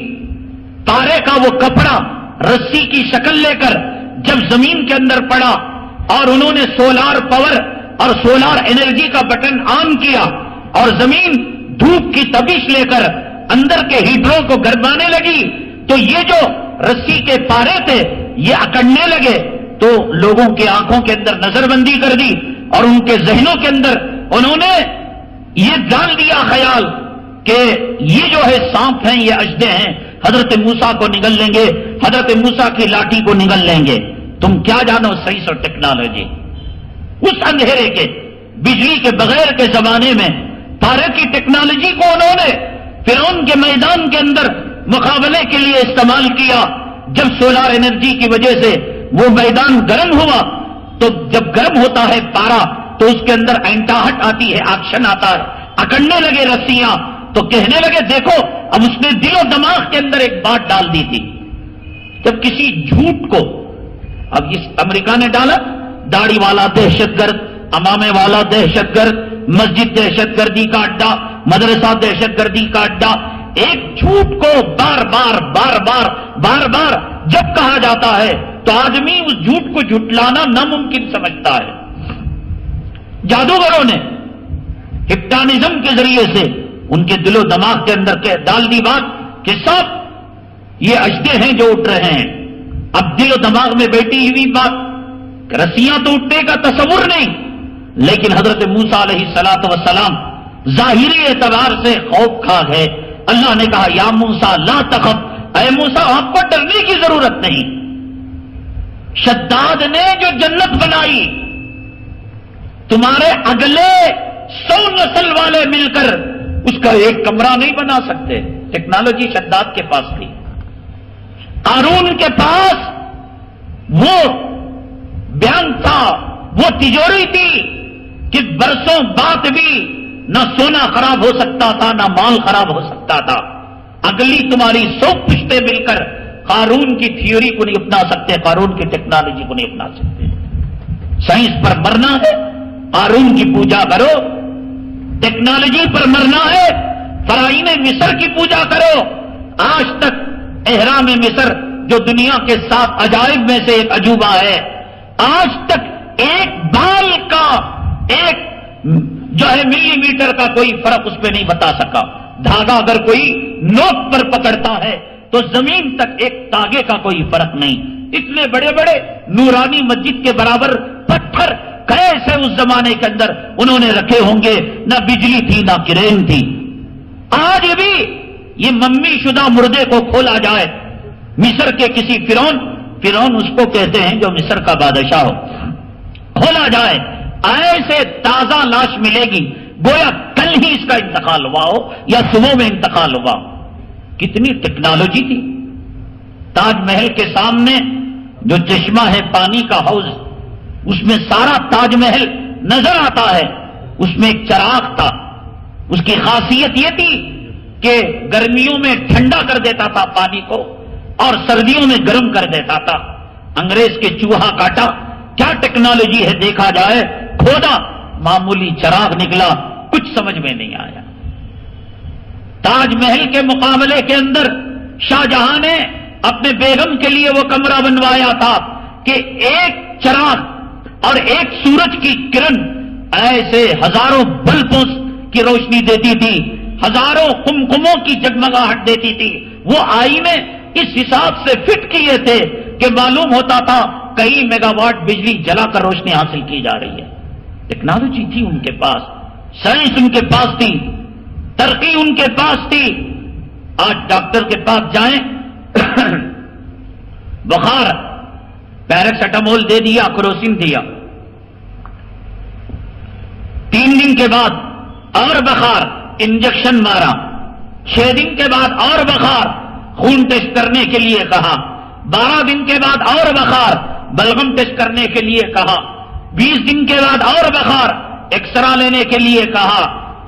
Speaker 2: پارے کا وہ کپڑا رسی کی شکل لے کر جب زمین کے اندر پڑا اور انہوں نے سولار پاور اور سولار انرجی کا بٹن آن کیا اور زمین دھوپ کی تپش لے کر اندر کے ہیٹروں کو گرمانے لگی تو یہ جو رسی کے پارے تھے یہ اکڑنے لگے تو لوگوں کی آنکھوں کے اندر نظر بندی کر دی اور ان کے ذہنوں کے اندر انہوں نے یہ ڈال دیا خیال کہ یہ جو ہے سانپ ہیں، یہ اژدے ہیں، حضرت موسیٰ کو نگل لیں گے، حضرت موسیٰ کی لاٹھی کو نگل لیں گے۔ تم کیا جانو سائنس اور ٹیکنالوجی؟ اس اندھیرے کے بجلی کے بغیر کے زمانے میں پارے کی ٹیکنالوجی کو انہوں نے فرعون کے میدان کے اندر مقابلے کے لیے استعمال کیا۔ جب سولار انرجی کی وجہ سے وہ میدان گرم ہوا تو جب گرم ہوتا ہے پارا تو اس کے اندر اینٹاہٹ آتی ہے، ایکشن آتا ہے، اکڑنے لگے رسیاں تو کہنے لگے دیکھو اب اس نے دل و دماغ کے اندر ایک بات ڈال دی تھی۔ جب کسی جھوٹ کو اب اس امریکہ نے ڈالا داڑھی والا دہشت گرد، امامے والا دہشت گرد، مسجد دہشت گردی کا اڈا، مدرسہ دہشت گردی کا اڈا. ایک جھوٹ کو بار بار جب کہا جاتا ہے تو آدمی اس جھوٹ کو جھٹلانا ناممکن سمجھتا ہے. جادوگروں نے ہپناٹزم کے ذریعے سے ان کے دل و دماغ کے اندر ڈال دی بات کہ سب یہ اجدے ہیں جو اٹھ رہے ہیں. اب دل و دماغ میں بیٹھی ہوئی بات، رسیاں تو اٹھنے کا تصور نہیں، لیکن حضرت موسیٰ علیہ الصلوۃ والسلام ظاہری اعتبار سے خوف کھا گئے. اللہ نے کہا یا موسیٰ لا تخف، اے موسیٰ آپ کو ڈرنے کی ضرورت نہیں. شداد نے جو جنت بنائی، تمہارے اگلے 100 نسل والے مل کر اس کا ایک کمرہ نہیں بنا سکتے. ٹیکنالوجی شداد کے پاس تھی، قارون کے پاس وہ بینک تھا، وہ تجوری تھی کہ برسوں بعد بھی نہ سونا خراب ہو سکتا تھا نہ مال خراب ہو سکتا تھا. اگلی تمہاری 100 پشتے مل کر قارون کی تھیوری کو نہیں اپنا سکتے، قارون کی ٹیکنالوجی کو نہیں اپنا سکتے. سائنس پر مرنا ہے، قارون کی پوجا کرو. ٹیکنالوجی پر مرنا ہے، فرعون مصر کی پوجا کرو. آج تک احرام مصر جو دنیا کے 7 عجائب میں سے ایک عجوبہ ہے، آج تک ایک بال کا ایک جو ہے ملی میٹر کا کوئی فرق اس پہ نہیں بتا سکا. دھاگا اگر کوئی نوک پر پکڑتا ہے تو زمین تک ایک تاگے کا کوئی فرق نہیں. اتنے بڑے بڑے نورانی مسجد کے برابر پتھر کیسے اس زمانے کے اندر انہوں نے رکھے ہوں گے. نہ بجلی تھی نہ کرین تھی. آج بھی یہ ممی شدہ مردے کو کھولا جائے، مصر کے کسی فرعون اس کو کہتے ہیں جو مصر کا بادشاہ ہو، کھولا جائے، ایسے تازہ لاش ملے گی گویا کل ہی اس کا انتقال ہوا ہو یا صبح میں انتقال ہوا ہو. کتنی ٹیکنالوجی تھی. تاج محل کے سامنے جو چشمہ ہے پانی کا حوض، اس میں سارا تاج محل نظر آتا ہے. اس میں ایک چراغ تھا، اس کی خاصیت یہ تھی کہ گرمیوں میں ٹھنڈا کر دیتا تھا پانی کو اور سردیوں میں گرم کر دیتا تھا. انگریز کے چوہا کاٹا، کیا ٹیکنالوجی ہے دیکھا جائے، کھودا معمولی چراغ نکلا، کچھ سمجھ میں نہیں آیا. تاج محل کے مقابلے کے اندر شاہ جہاں نے اپنے بیگم کے لیے وہ کمرہ بنوایا تھا کہ ایک چراغ اور ایک سورج کی کرن ایسے ہزاروں بلبوں کی روشنی دیتی تھی، ہزاروں قمقموں کی جگمگاہٹ دیتی تھی. وہ آئینے اس حساب سے فٹ کیے تھے کہ معلوم ہوتا تھا کئی میگا واٹ بجلی جلا کر روشنی حاصل کی جا رہی ہے. ٹیکنالوجی تھی ان کے پاس، سائنس ان کے پاس تھی، ترقی ان کے پاس تھی. آج ڈاکٹر کے پاس جائیں، بخار، پیراسیٹامول دے دیا، کروسین دیا، 3 دن کے بعد اور بخار، انجیکشن مارا، 6 دن کے بعد اور بخار، خون ٹیسٹ کرنے کے لیے کہا، 12 دن کے بعد اور بخار، بلغم ٹیسٹ کرنے کے لیے کہا، 20 دن کے بعد اور بخار، ایکسرا لینے کے لیے کہا،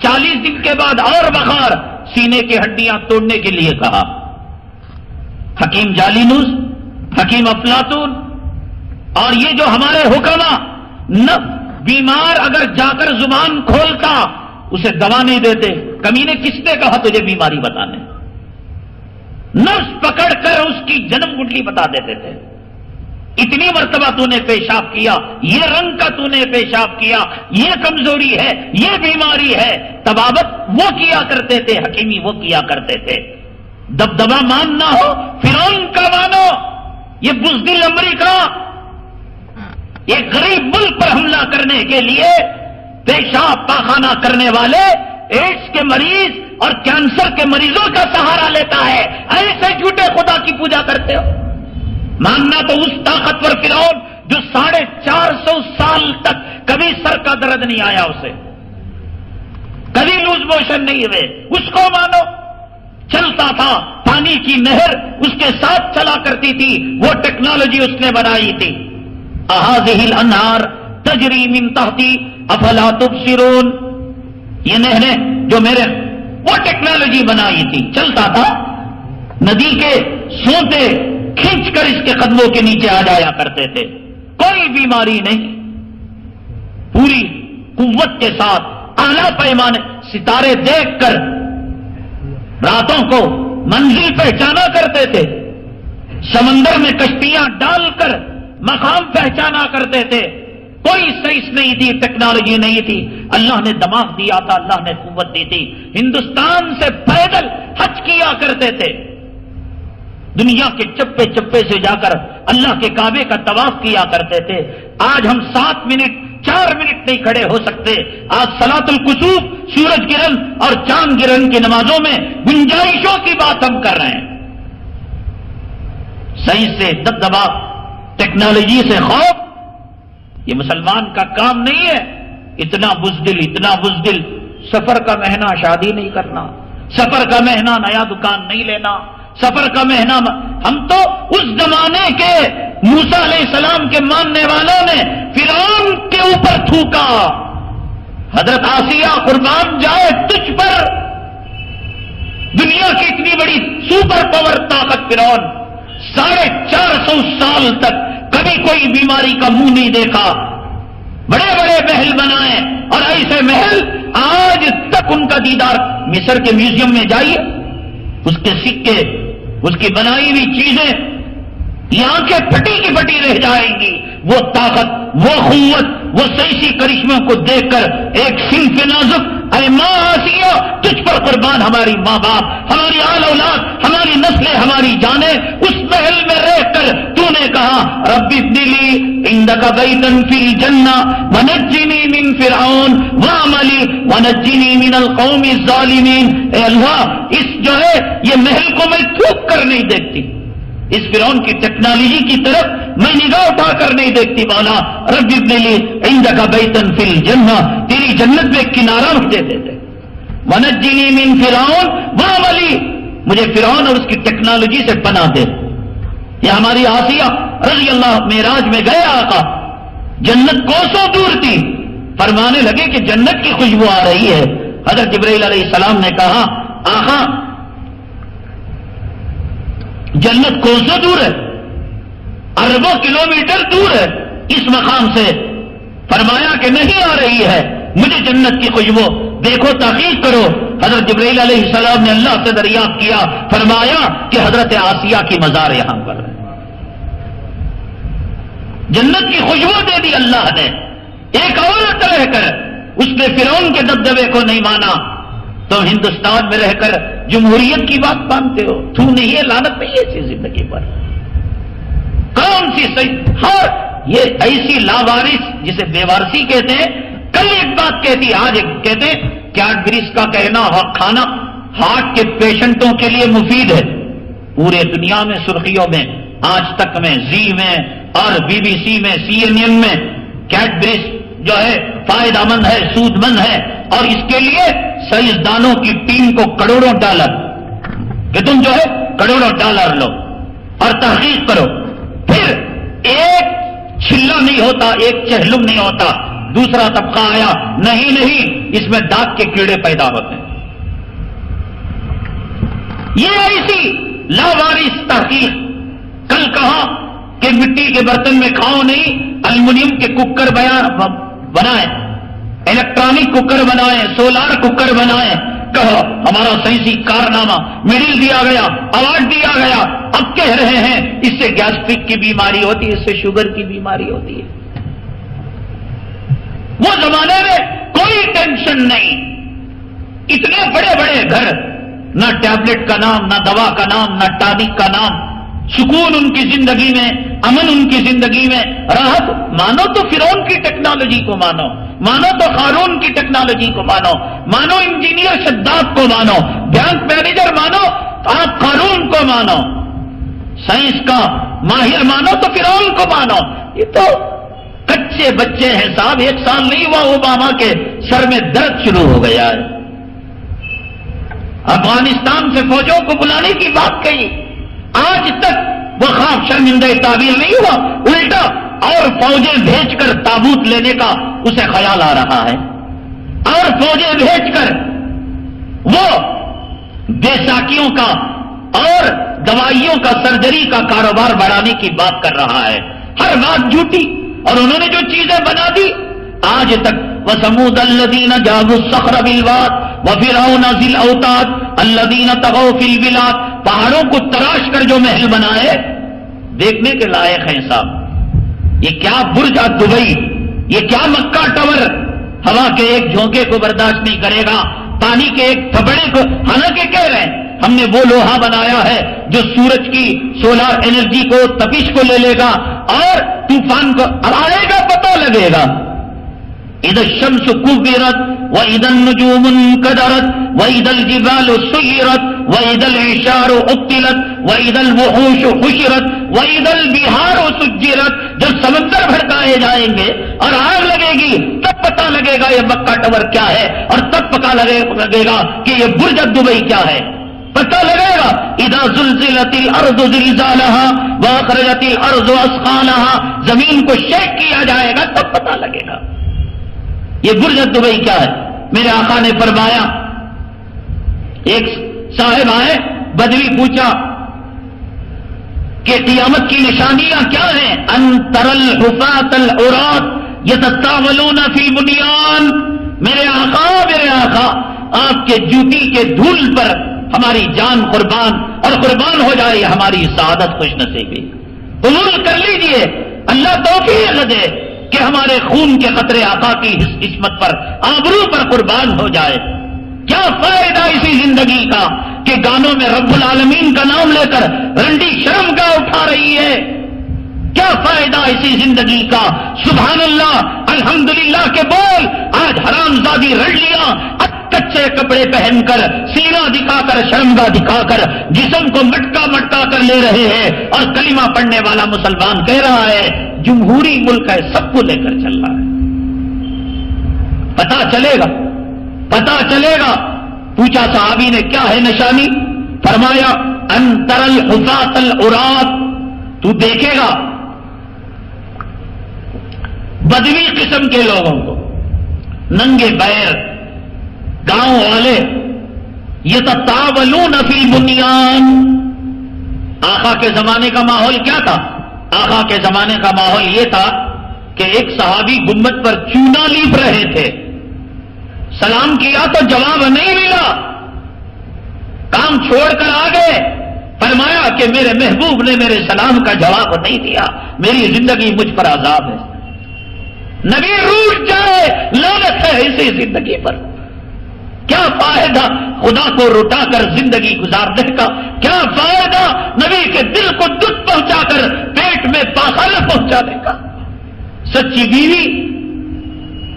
Speaker 2: 40 دن کے بعد اور بخار، سینے کی ہڈیاں توڑنے کے لیے کہا. حکیم جالینوس، حکیم افلاطون اور یہ جو ہمارے حکما، نہ بیمار اگر جا کر زبان کھولتا اسے دوا نہیں دیتے. کمی نے کس نے کہا تجھے بیماری بتانے؟ نفس پکڑ کر اس کی جنم کنڈلی بتا دیتے تھے. اتنی مرتبہ تو نے پیشاب کیا، یہ رنگ کا تو نے پیشاب کیا، یہ کمزوری ہے، یہ بیماری ہے. طبابت وہ کیا کرتے تھے، حکیمی وہ کیا کرتے تھے. دبدبا ماننا ہو فرعون کا مانو. یہ بزدل امریکہ ایک غریب ملک پر حملہ کرنے کے لیے پیشاب پاخانہ کرنے والے ایڈس کے مریض اور کینسر کے مریضوں کا سہارا لیتا ہے. ایسے جھوٹے خدا کی پوجا کرتے ہو. ماننا تو اس طاقتور فرعون جو 450 سال تک کبھی سر کا درد نہیں آیا، اسے کبھی لوز موشن نہیں ہوئے، اس کو مانو. چلتا تھا پانی کی نہر اس کے ساتھ چلا کرتی تھی، وہ ٹیکنالوجی اس نے بنائی تھی. اہذہ الانہار تجری من تحتی افلا تبصرون، یہ نہریں جو میرے وہ ٹیکنالوجی بنائی تھی. چلتا تھا، ندی کے سوتے کھینچ کر اس کے قدموں کے نیچے آ جایا کرتے تھے. کوئی بیماری نہیں، پوری قوت کے ساتھ اعلیٰ پیمانے ستارے دیکھ کر راتوں کو منزل پہچانا کرتے تھے، سمندر میں کشتیاں ڈال کر مقام پہچانا کرتے تھے. کوئی سائنس نہیں تھی، ٹیکنالوجی نہیں تھی. اللہ نے دماغ دیا تھا، اللہ نے قوت دی تھی. ہندوستان سے پیدل حج کیا کرتے تھے، دنیا کے چپے چپے سے جا کر اللہ کے کعبے کا طواف کیا کرتے تھے. آج ہم 7 منٹ 4 منٹ نہیں کھڑے ہو سکتے. آج صلاۃ الکسوف، سورج گرہن اور چاند گرہن کی نمازوں میں گنجائشوں کی بات ہم کر رہے ہیں. سائنس سے دبدبا، ٹیکنالوجی سے خوف، یہ مسلمان کا کام نہیں ہے. اتنا بزدل سفر کا مہینہ شادی نہیں کرنا، سفر کا مہینہ نیا دکان نہیں لینا، سفر کا مہینہ. ہم تو اس زمانے کے موسیٰ علیہ السلام کے ماننے والوں نے فرعون کے اوپر تھوکا. حضرت آسیہ قربان جائے تجھ پر. دنیا کی اتنی بڑی سپر پاور طاقت فرعون 450 سال تک کبھی کوئی بیماری کا منہ نہیں دیکھا. بڑے بڑے محل بنائے، اور ایسے محل آج تک ان کا دیدار. مصر کے میوزیم میں جائیے، اس کے سکے، اس کی بنائی ہوئی چیزیں، یہ آنکھیں پھٹی کی پھٹی رہ جائیں گی. وہ طاقت، وہ قوت، وہ سائنسی کرشموں کو دیکھ کر ایک صنف نازک، اے ماں آسیہ تجھ پر قربان ہماری ماں باپ، ہماری آل اولاد، ہماری نسلیں، ہماری جانیں. اس محل میں رہ کر تو نے کہا رب ابن لی عندک بیتا فی الجنہ ونجنی من فرعون وعملی ونجنی من القوم الظالمین. اے اللہ، اس جو ہے یہ محل کو میں تھوک کر نہیں دیکھتی، اس فرعون کی ٹیکنالوجی کی طرف میں نگاہ اٹھا کر نہیں دیکھتی. مولا رب ابن لی عندک بیتا فی الجنہ، تیری جنت میں کنارہ مجھے دے دے. ونجنی من فرعون وعملی، مجھے فرعون اور اس کی ٹیکنالوجی سے پناہ دے. یہ ہماری آسیہ رضی اللہ معراج میں گئے آقا، جنت کوسوں دور تھی، فرمانے لگے کہ جنت کی خوشبو آ رہی ہے. حضرت جبرائیل علیہ السلام نے کہا آقا جنت کوسوں دور ہے، اربوں کلومیٹر دور ہے اس مقام سے. فرمایا کہ نہیں آ رہی ہے مجھے جنت کی خوشبو، دیکھو تحقیق کرو. حضرت جبرائیل علیہ السلام نے اللہ سے دریافت کیا، فرمایا کہ حضرت آسیہ کی مزار یہاں پر ہے. جنت کی خوشبو دے دی اللہ نے. ایک عورت رہ کر اس نے فرعون کے دبدبے کو نہیں مانا. تم ہندوستان میں رہ کر جمہوریت کی بات مانتے ہو، تو نہیں ہے، لعنت نہیں ہے ایسی زندگی پر. کون سی صحیح؟ ہاں یہ ایسی لاوارث جسے بے وارثی کہتے ہیں. کل ایک بات کہتی، آج ایک کہتے ہیں کیڈبریز کا کہنا کھانا ہارٹ کے پیشنٹوں کے لیے مفید ہے. پورے دنیا میں سرخیوں میں، آج تک میں، زی میں اور BBC میں، CNN میں کیڈبریز جو ہے فائدہ مند ہے، سود مند ہے، اور اس کے لیے سائنسدانوں کی ٹیم کو کروڑوں ڈالر کہ تم جو ہے کروڑوں ڈالر لو اور تحقیق کرو. پھر ایک چھلا نہیں ہوتا، ایک چہلم نہیں ہوتا. دوسرا طبقہ آیا، نہیں اس میں داغ کے کیڑے پیدا ہوتے ہیں. یہ ایسی لاوارث تحقیق. کل کہا کہ مٹی کے برتن میں کھاؤ نہیں، الومینیم کے کوکر بنائیں، الیکٹرانک کوکر بنائیں، سولار کوکر بنائیں. کہا ہمارا سائنسی کارنامہ، میڈل دیا گیا، ایوارڈ دیا گیا. اب کہہ رہے ہیں اس سے گیسٹرک کی بیماری ہوتی ہے، اس سے شوگر کی بیماری ہوتی ہے. وہ زمانے میں کوئی ٹینشن نہیں، اتنے بڑے بڑے گھر، نہ ٹیبلٹ کا نام، نہ دوا کا نام، نہ ٹانک کا نام. سکون ان کی زندگی میں، امن ان کی زندگی میں، راحت. مانو تو فرعون کی ٹیکنالوجی کو مانو، مانو تو قارون کی ٹیکنالوجی کو مانو، مانو انجینئر شداد کو مانو، بینک مینیجر مانو، آپ قارون کو مانو، سائنس کا ماہر مانو تو فرعون کو مانو. یہ تو کچے بچے ہیں صاحب. 1 سال نہیں ہوا اوباما کے سر میں درد شروع ہو گیا ہے. افغانستان سے فوجوں کو بلانے کی بات کہی، آج تک وہ خواب شرمندہ تعبیر نہیں ہوا، الٹا اور فوجیں بھیج کر تابوت لینے کا اسے خیال آ رہا ہے، اور فوجیں بھیج کر وہ بیساکھیوں کا اور دوائیوں کا، سرجری کا کاروبار بڑھانے کی بات کر رہا ہے. ہر بات جھوٹی. اور انہوں نے جو چیزیں بنا دی آج تک وَثَمُودَ الَّذِينَ جَابُوا الصَّخْرَ بِالْوَادِ وَفِرْعَوْنَ ذِي الْأَوْتَادِ الَّذِينَ طَغَوْا فِي الْبِلَادِ، پہاڑوں کو تراش کر جو محل بنائے دیکھنے کے لائق ہیں صاحب. یہ کیا برج دبئی، یہ کیا مکہ ٹاور، ہوا کے ایک جھونکے کو برداشت نہیں کرے گا، پانی کے ایک تھپڑے کو. حالانکہ کہہ رہے ہیں ہم نے وہ لوہا بنایا ہے جو سورج کی سولار انرجی کو، تپش کو لے لے گا اور طوفان کو آئے گا، پتہ لگے گا. اذا الشمس كورت واذا النجوم انكدرت واذا الجبال سيرت واذا العشار عطلت واذا الوحوش حشرت واذا البحار سجرت. جب سمندر بھڑکائے جائیں گے اور آگ لگے گی تب پتہ لگے گا یہ مکہ ٹاور کیا ہے، اور تب پتہ لگے گا کہ یہ برج دبئی کیا ہے. پتہ لگے گا اذا زلزلت الارض زلزالها واخرجت الارض اثقالها، زمین کو شیک کیا جائے گا تب پتہ لگے گا یہ برج دبئی کیا ہے. میرے آقا نے فرمایا، ایک صاحب آئے، بدوی پوچھا کہ قیامت کی نشانیاں کیا ہیں؟ ان ترى الحفاة العراة يتطاولون في البنيان. میرے آقا آپ کے جوتی کے دھول پر ہماری جان قربان، اور قربان ہو جائے ہماری سعادت خوش نصیبی. قبول کر لیجئے، اللہ توفیق دے کہ ہمارے خون کے قطرے آقا کی عصمت پر، آبرو پر قربان ہو جائے. کیا فائدہ اسی زندگی کا کہ گانوں میں رب العالمین کا نام لے کر رنڈی شرم کا اٹھا رہی ہے؟ کیا فائدہ اسی زندگی کا؟ سبحان اللہ الحمدللہ کے بول آج حرامزادی رڈلیاں کچے کپڑے پہن کر، سینہ دکھا کر، شرمگاہ دکھا کر، جسم کو مٹکا مٹکا کر لے رہے ہیں، اور کلمہ پڑھنے والا مسلمان کہہ رہا ہے جمہوری ملک ہے، سب کو لے کر چل رہا ہے. پتا چلے گا. پوچھا صحابی نے کیا ہے نشانی؟ فرمایا ان ترى الحفاة العراة، تو دیکھے گا بدوی قسم کے لوگوں کو، ننگے پیر گاؤں والے، یتطاولون فی البنیان. آقا کے زمانے کا ماحول کیا تھا؟ آقا کے زمانے کا ماحول یہ تھا کہ ایک صحابی گنبد پر چونا لیپ رہے تھے، سلام کیا تو جواب نہیں ملا، کام چھوڑ کر آ گئے. فرمایا کہ میرے محبوب نے میرے سلام کا جواب نہیں دیا، میری زندگی مجھ پر عذاب ہے. نبی روٹ جائے، لعنت ہے اسی زندگی پر. کیا فائدہ خدا کو رٹا کر زندگی گزارنے کا؟ کیا فائدہ نبی کے دل کو دکھ پہنچا کر پیٹ میں پاخال پہنچانے کا؟ سچی بیوی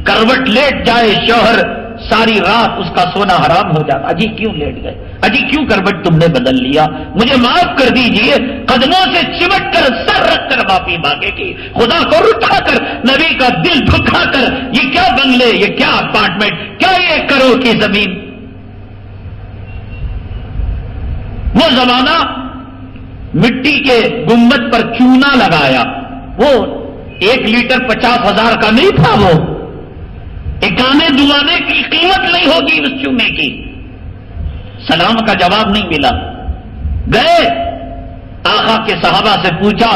Speaker 2: کروٹ لیٹ جائے، شوہر ساری رات اس کا سونا حرام ہو جاتا. اجی کیوں لیٹ گئے؟ اجی کیوں کروٹ تم نے بدل لیا؟ مجھے معاف کر دیجئے. قدموں سے چمٹ کر سر رکھ کر معافی مانگے گی. خدا کو رٹا کر، نبی کا دل دکھا کر، یہ کیا بنگلے، یہ کیا اپارٹمنٹ، کیا یہ کروڑ کی زمین؟ وہ زمانہ مٹی کے گنبد پر چونا لگایا، وہ 1 لیٹر 50,000 کا نہیں تھا، وہ اکانے دوانے کی قیمت نہیں ہوگی اس چونے کی. سلام کا جواب نہیں ملا. گئے آقا کے صحابہ سے پوچھا،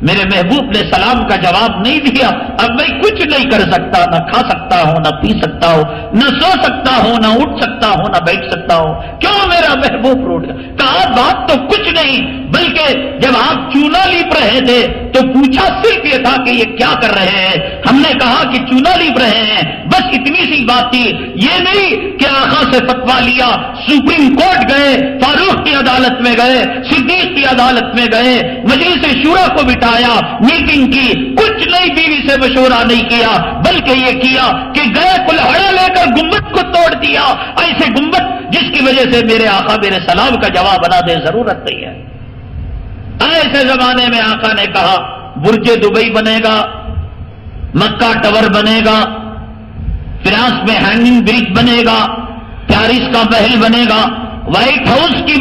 Speaker 2: میرے محبوب نے سلام کا جواب نہیں دیا، اب میں کچھ نہیں کر سکتا، نہ کھا سکتا ہوں، نہ پی سکتا ہوں، نہ سو سکتا ہوں، نہ اٹھ سکتا ہوں، نہ بیٹھ سکتا ہوں. کیوں میرا محبوب روٹ گیا؟ کہا بات تو کچھ نہیں، بلکہ جب آپ چونا لیپ رہے تھے تو پوچھا صرف یہ تھا کہ یہ کیا کر رہے ہیں. ہم نے کہا کہ چونا لیپ رہے ہیں، بس اتنی سی بات تھی. یہ نہیں کہ آقا سے فتوا لیا، سپریم کورٹ گئے، فاروق کی عدالت میں گئے، صدیق کی عدالت میں گئے، مجلس شورا کو بٹھایا، میٹنگ کی، کچھ نہیں، بیوی سے مشورہ نہیں کیا، بلکہ یہ کیا کہ گئے کلہڑا لے کر گنبد کو توڑ دیا. ایسے گنبد جس کی وجہ سے میرے آقا میرے سلام کا جواب بنا دے، ضرورت نہیں ہے. ایسے زمانے میں آقا نے کہا برج دبئی بنے گا، مکہ ٹاور بنے گا، فرانس میں ہینگنگ برج بنے گا، پیرس کا محل بنے گا، وائٹ ہاؤس کی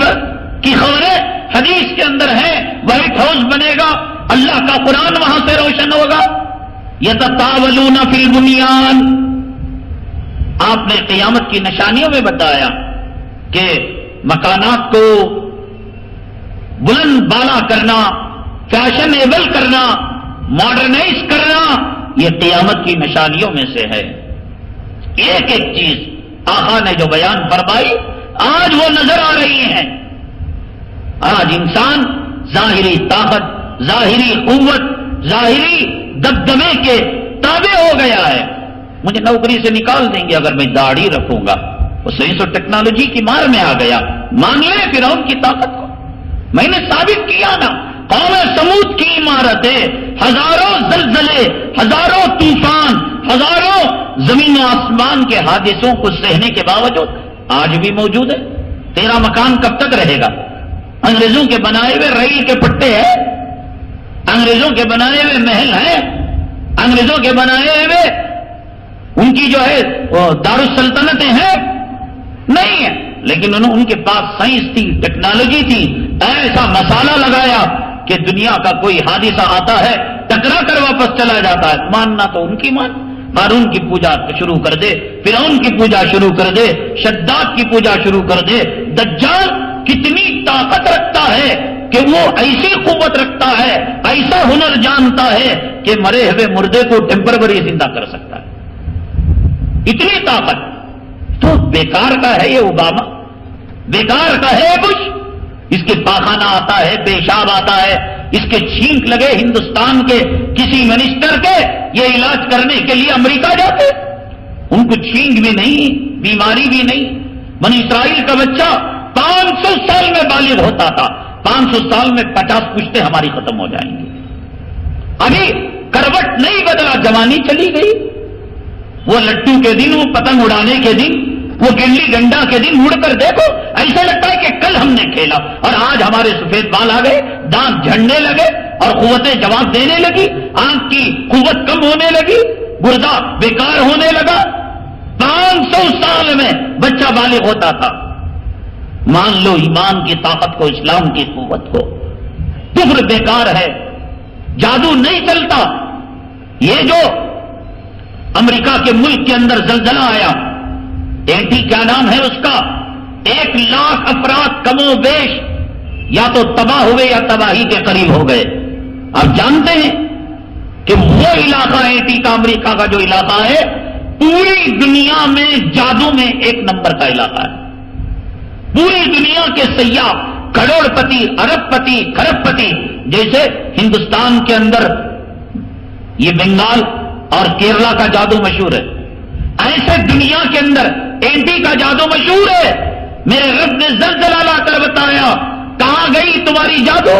Speaker 2: خبریں حدیث کے اندر ہے، وائٹ ہاؤس بنے گا، اللہ کا قرآن وہاں سے روشن ہوگا. یتطاولون فی البنیان. آپ نے قیامت کی نشانیوں میں بتایا کہ مکانات کو بلند بالا کرنا، فیشنیبل کرنا، ماڈرنائز کرنا، یہ قیامت کی نشانیوں میں سے ہے. ایک ایک چیز آقا نے جو بیان فرمائی آج وہ نظر آ رہی ہیں. آج انسان ظاہری طاقت، ظاہری قوت، ظاہری دبدبے کے تابع ہو گیا ہے. مجھے نوکری سے نکال دیں گے اگر میں داڑھی رکھوں گا. وہ سائنس اور ٹیکنالوجی کی مار میں آ گیا. مان لے فرعون کی طاقت کو. میں نے ثابت کیا نا، قوم سمود کی عمارتیں، ہزاروں زلزلے، ہزاروں طوفان، ہزاروں زمین و آسمان کے حادثوں کو سہنے کے باوجود آج بھی موجود ہے. تیرا مکان کب تک رہے گا؟ انگریزوں کے بنائے ہوئے ریل کے پٹے ہیں، انگریزوں کے بنائے ہوئے محل ہیں، انگریزوں کے بنائے ہوئے ان کی جو ہے دارالسلطنتیں ہیں نہیں ہے. لیکن ان کے پاس سائنس تھی، ٹیکنالوجی تھی. ایسا مسالہ لگایا کہ دنیا کا کوئی حادثہ آتا ہے ٹکرا کر واپس چلا جاتا ہے. ماننا تو ان کی مان. قارون کی پوجا شروع کر دے، فرعون کی پوجا شروع کر دے، شداد کی پوجا شروع کر دے. دجال کتنی طاقت رکھتا ہے کہ وہ ایسی قوت رکھتا ہے، ایسا ہنر جانتا ہے کہ مرے ہوئے مردے کو ٹیمپرری زندہ کر سکتا ہے. اتنی طاقت. تو بیکار کا ہے یہ اوباما، بیکار کا ہے بش. اس کے پاخانہ آتا ہے، پیشاب آتا ہے، اس کے چھینک لگے ہندوستان کے کسی منسٹر کے یہ علاج کرنے کے لیے امریکہ جاتے. ان کو چھینک بھی نہیں، بیماری بھی نہیں. بنی اسرائیل کا بچہ 500 سال میں بالغ ہوتا تھا. 500 سال میں 50 پشتے ہماری ختم ہو جائیں گی. ابھی کروٹ نہیں بدلا، جوانی چلی گئی. وہ لٹو کے دن، وہ پتنگ اڑانے کے دن، وہ گلی ڈنڈا کے دن مڑ کر دیکھو ایسا لگتا ہے کہ کل ہم نے کھیلا. اور آج ہمارے سفید بال آ گئے، دانت جھڑنے لگے اور قوتیں جواب دینے لگی، آنکھ کی قوت کم ہونے لگی، گردہ بیکار ہونے لگا. 500 سال میں بچہ بالغ ہوتا تھا. مان لو ایمان کی طاقت کو، اسلام کی قوت کو. کفر بیکار ہے، جادو نہیں چلتا. یہ جو امریکہ کے ملک کے اندر زلزلہ آیا، اینٹی کیا نام ہے اس کا، 1 لاکھ افراد کم و بیش یا تو تباہ ہوئے یا تباہی کے قریب ہو گئے. آپ جانتے ہیں کہ وہ علاقہ اینٹی کا، امریکہ کا جو علاقہ ہے، پوری دنیا میں جادو میں 1 نمبر کا علاقہ ہے. پوری دنیا کے سیاح، کروڑ پتی، ارب پتی، کھرب پتی، جیسے ہندوستان کے اندر یہ بنگال اور کیرلا کا جادو مشہور ہے، ایسے دنیا کے اندر اینٹی کا جادو مشہور ہے. میرے رب نے زلزلہ لا کر بتایا، کہاں گئی تمہاری جادو،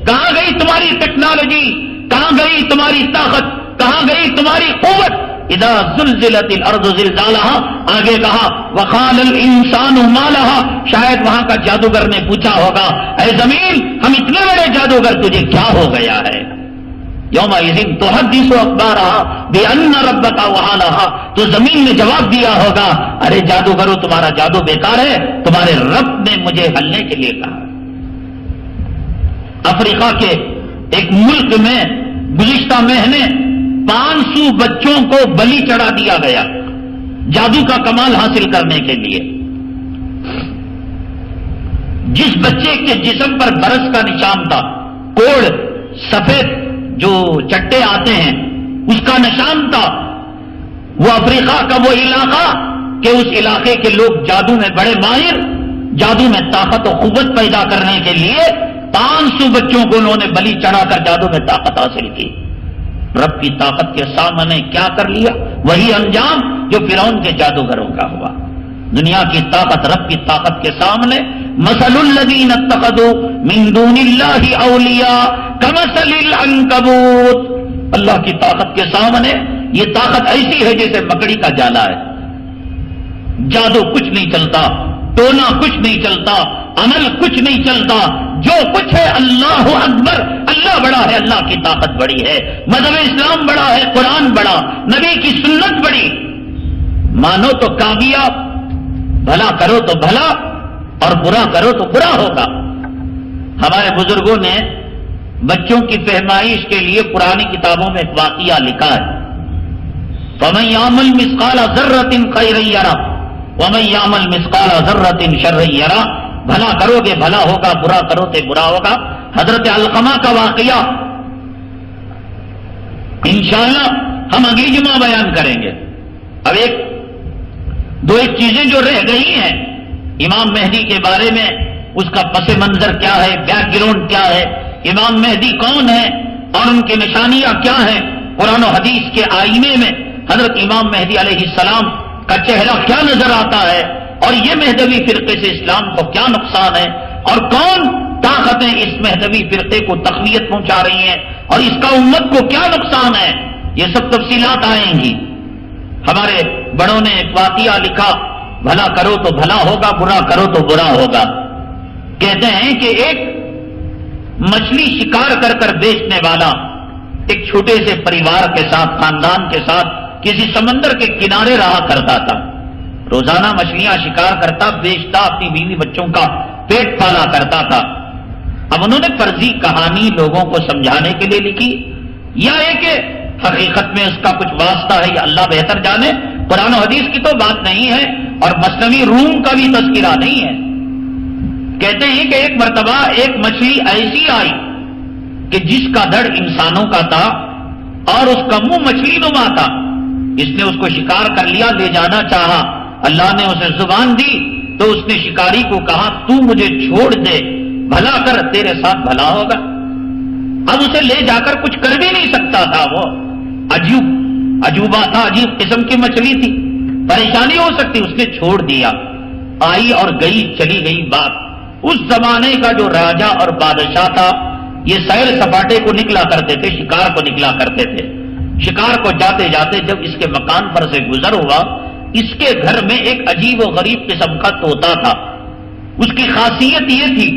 Speaker 2: کہاں گئی تمہاری ٹیکنالوجی، کہاں گئی تمہاری طاقت، کہاں گئی تمہاری قوت. اذا زلزلت الارض زلزالها، آگے کہا وقال الانسان ما لها. شاید وہاں کا جادوگر نے پوچھا ہوگا، اے زمین ہم اتنے بڑے جادوگر تجھے کیا ہو گیا ہے. یومئذ تحدث اخبارها بان ربک وحالها. تو زمین نے جواب دیا ہوگا، ارے جادوگرو تمہارا جادو بیکار ہے، تمہارے رب نے مجھے ہلنے کے لیے کہا. افریقہ کے ایک ملک میں گزشتہ مہینے 500 بچوں کو بلی چڑھا دیا گیا جادو کا کمال حاصل کرنے کے لیے. جس بچے کے جسم پر برس کا نشان تھا، کوڑ سفید جو چٹے آتے ہیں اس کا نشان تھا. وہ افریقہ کا وہ علاقہ کہ اس علاقے کے لوگ جادو میں بڑے ماہر، جادو میں طاقت و قوت پیدا کرنے کے لیے 500 بچوں کو انہوں نے بلی چڑھا کر جادو میں طاقت حاصل کی. رب کی طاقت کے سامنے کیا کر لیا؟ وہی انجام جو فرعون کے جادوگروں کا ہوا. دنیا کی طاقت رب کی طاقت کے سامنے. مثل الذین اتخذوا من دون اللہ اولیاء کمثل العنکبوت. اللہ کی طاقت کے سامنے یہ طاقت ایسی ہے جیسے مکڑی کا جالا ہے. جادو کچھ نہیں چلتا، ٹونا کچھ نہیں چلتا، عمل کچھ نہیں چلتا. جو کچھ ہے اللہ اکبر، اللہ بڑا ہے، اللہ کی طاقت بڑی ہے، مذہب اسلام بڑا ہے، قرآن بڑا، نبی کی سنت بڑی. مانو تو کامیاب، بھلا کرو تو بھلا اور برا کرو تو برا ہوگا. ہمارے بزرگوں نے بچوں کی فہمائش کے لیے پرانی کتابوں میں ایک واقعہ لکھا ہے. فَمَن يَعْمَلْ مِثْقَالَ ذَرَّةٍ خَيْرًا يَرَهُ وَمَن يَعْمَلْ مِثْقَالَ ذَرَّةٍ شَرًّا يَرَهُ. بھلا کرو گے بھلا ہوگا، برا کرو تو برا ہوگا. حضرت علقمہ کا واقعہ انشاءاللہ ہم اگلی جمعہ بیان کریں گے۔ اب ایک چیزیں جو رہ گئی ہیں امام مہدی کے بارے میں، اس کا پس منظر کیا ہے، بیک گراؤنڈ کیا ہے، امام مہدی کون ہے اور ان کی نشانیاں کیا ہیں، قرآن و حدیث کے آئینے میں حضرت امام مہدی علیہ السلام کا چہرہ کیا نظر آتا ہے، اور یہ مہدوی فرقے سے اسلام کو کیا نقصان ہے، اور کون طاقتیں اس مہدوی فرقے کو تقویت پہنچا رہی ہیں اور اس کا امت کو کیا نقصان ہے، یہ سب تفصیلات آئیں گی۔ ہمارے بڑوں نے ایک واقعہ لکھا، بھلا کرو تو بھلا ہوگا، برا کرو تو برا ہوگا۔ کہتے ہیں کہ ایک مچھلی شکار کر کر بیچنے والا ایک چھوٹے سے پریوار کے ساتھ، خاندان کے ساتھ کسی سمندر کے کنارے رہا کرتا تھا، روزانہ مچھلیاں شکار کرتا، بیچتا، اپنی بیوی بچوں کا پیٹ پالا کرتا تھا۔ اب انہوں نے فرضی کہانی لوگوں کو سمجھانے کے لیے لکھی، یا ایک حقیقت میں اس کا کچھ واسطہ ہے، یا اللہ بہتر جانے، قرآن و حدیث کی تو بات نہیں ہے اور مثنوی روم کا بھی تذکرہ نہیں ہے۔ کہتے ہیں کہ ایک مرتبہ ایک مچھلی ایسی آئی کہ جس کا دھڑ انسانوں کا تھا اور اس کا منہ مچھلی نما تھا، اس نے اس کو شکار کر لیا، لے جانا چاہا، اللہ نے اسے زبان دی تو اس نے شکاری کو کہا تو مجھے چھوڑ دے، بھلا کر، تیرے ساتھ بھلا ہوگا۔ اب اسے لے جا کر کچھ کر بھی نہیں سکتا تھا، وہ عجوبہ تھا، عجیب قسم کی مچھلی تھی، پریشانی ہو سکتی، اس نے چھوڑ دیا۔ آئی اور گئی، چلی گئی بات۔ اس زمانے کا جو راجا اور بادشاہ تھا، یہ سیر سپاٹے کو نکلا کرتے تھے، شکار کو نکلا کرتے تھے۔ شکار کو جاتے جاتے جب اس کے مکان پر سے گزر ہوا، اس کے گھر میں ایک عجیب و غریب قسم کا طوطا تھا۔ اس کی خاصیت یہ تھی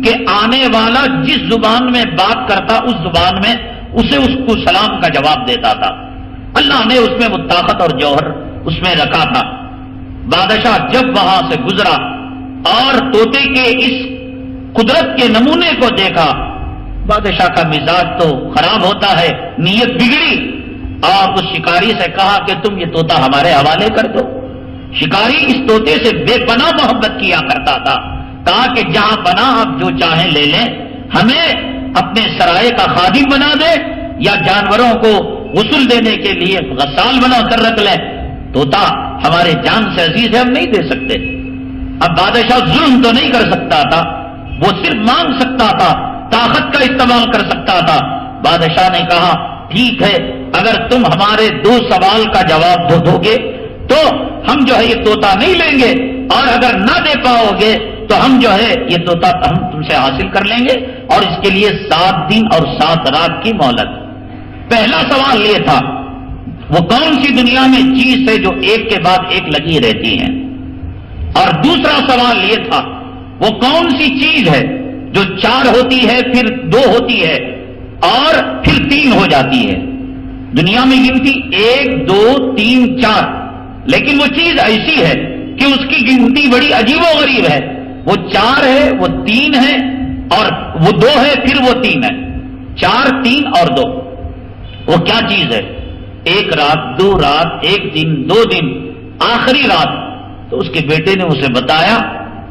Speaker 2: کہ آنے والا جس زبان میں بات کرتا، اس زبان میں اسے اس کو سلام کا جواب دیتا تھا۔ اللہ نے اس میں وہ طاقت اور جوہر اس میں رکھا تھا۔ بادشاہ جب وہاں سے گزرا اور طوطے کے اس قدرت کے نمونے کو دیکھا، بادشاہ کا مزاج تو خراب ہوتا ہے، نیت بگڑی اور اس شکاری سے کہا کہ تم یہ طوطا ہمارے حوالے کر دو۔ شکاری اس طوطے سے بے پناہ محبت کیا کرتا تھا، کہا کہ جہاں پناہ آپ جو چاہیں لے لیں، ہمیں اپنے سرائے کا خادم بنا دے یا جانوروں کو غسل دینے کے لیے غسال بنا کر رکھ لیں، طوطا ہمارے جان سے عزیز ہے، ہم نہیں دے سکتے۔ اب بادشاہ ظلم تو نہیں کر سکتا تھا، وہ صرف مانگ سکتا تھا، طاقت کا استعمال کر سکتا تھا۔ بادشاہ نے کہا ٹھیک ہے، اگر تم ہمارے 2 سوال کا جواب دو گے تو ہم جو ہے یہ طوطا نہیں لیں گے، اور اگر نہ دے پاؤ گے تو ہم جو ہے یہ طوطا ہم تم سے حاصل کر لیں گے، اور اس کے لیے 7 دن اور 7 رات کی مہلت۔ پہلا سوال یہ تھا وہ کون سی دنیا میں چیز ہے جو ایک کے بعد ایک لگی رہتی ہے، اور دوسرا سوال یہ تھا وہ کون سی چیز ہے جو 4 ہوتی ہے، پھر 2 ہوتی ہے اور پھر 3 ہو جاتی ہے۔ دنیا میں گنتی 1 2 3 4، لیکن وہ چیز ایسی ہے کہ اس کی گنتی بڑی عجیب و غریب ہے، وہ 4 ہے، وہ 3 ہے، اور وہ 2 ہے، پھر وہ 3 ہے۔ 4 3 اور 2، وہ کیا چیز ہے؟ 1 رات 2 رات 1 دن 2 دن، آخری رات۔ تو اس کے بیٹے نے اسے بتایا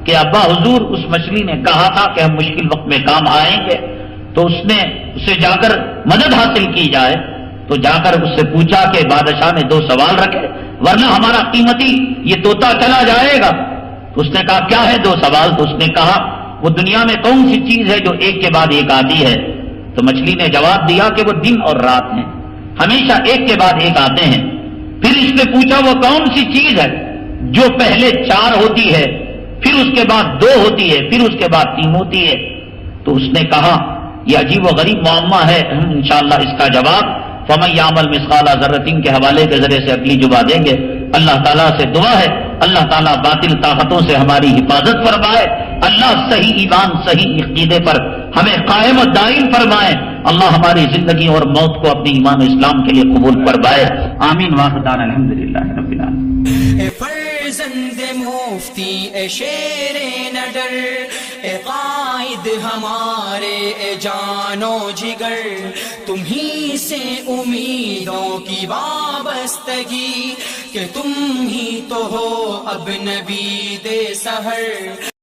Speaker 2: کہ ابا حضور، اس مچھلی نے کہا تھا کہ ہم مشکل وقت میں کام آئیں گے، تو اس نے اسے جا کر مدد حاصل کی جائے۔ تو جا کر اس سے پوچھا کہ بادشاہ نے 2 سوال رکھے، ورنہ ہمارا قیمتی یہ طوطا چلا جائے گا۔ تو اس نے کہا کیا ہے 2 سوال؟ تو اس نے کہا وہ دنیا میں کون سی چیز ہے جو ایک کے بعد ایک آتی ہے؟ تو مچھلی نے جواب دیا کہ وہ دن اور رات ہیں، ہمیشہ ایک کے بعد ایک آتے ہیں۔ پھر اس نے پوچھا وہ کون سی چیز ہے جو پہلے 4 ہوتی ہے، پھر اس کے بعد 2 ہوتی ہے، پھر اس کے بعد 3 ہوتی ہے؟ تو اس نے کہا یہ عجیب و غریب معمہ ہے، ہم انشاءاللہ اس کا جواب فَمَن يَعْمَلْ مِثْقَالَ ذَرَّةٍ کے حوالے کے ذریعے سے اگلی جمعہ دیں گے۔ اللہ تعالیٰ سے دعا ہے اللہ تعالیٰ باطل طاقتوں سے ہماری حفاظت فرمائے، اللہ صحیح ایمان صحیح عقیدے پر ہمیں قائم و دائم فرمائے، اللہ ہماری زندگی اور موت کو اپنی ایمان و اسلام کے لیے قبول فرمائے، آمین واخر دعوانا الحمدللہ رب العالمین۔
Speaker 1: اے فرزند مفتی اے شیر نڈر، اے قائد ہمارے اے جان و جگر، تمہیں سے امیدوں کی وابستگی کہ تم ہی تو ہو اب نوید سحر۔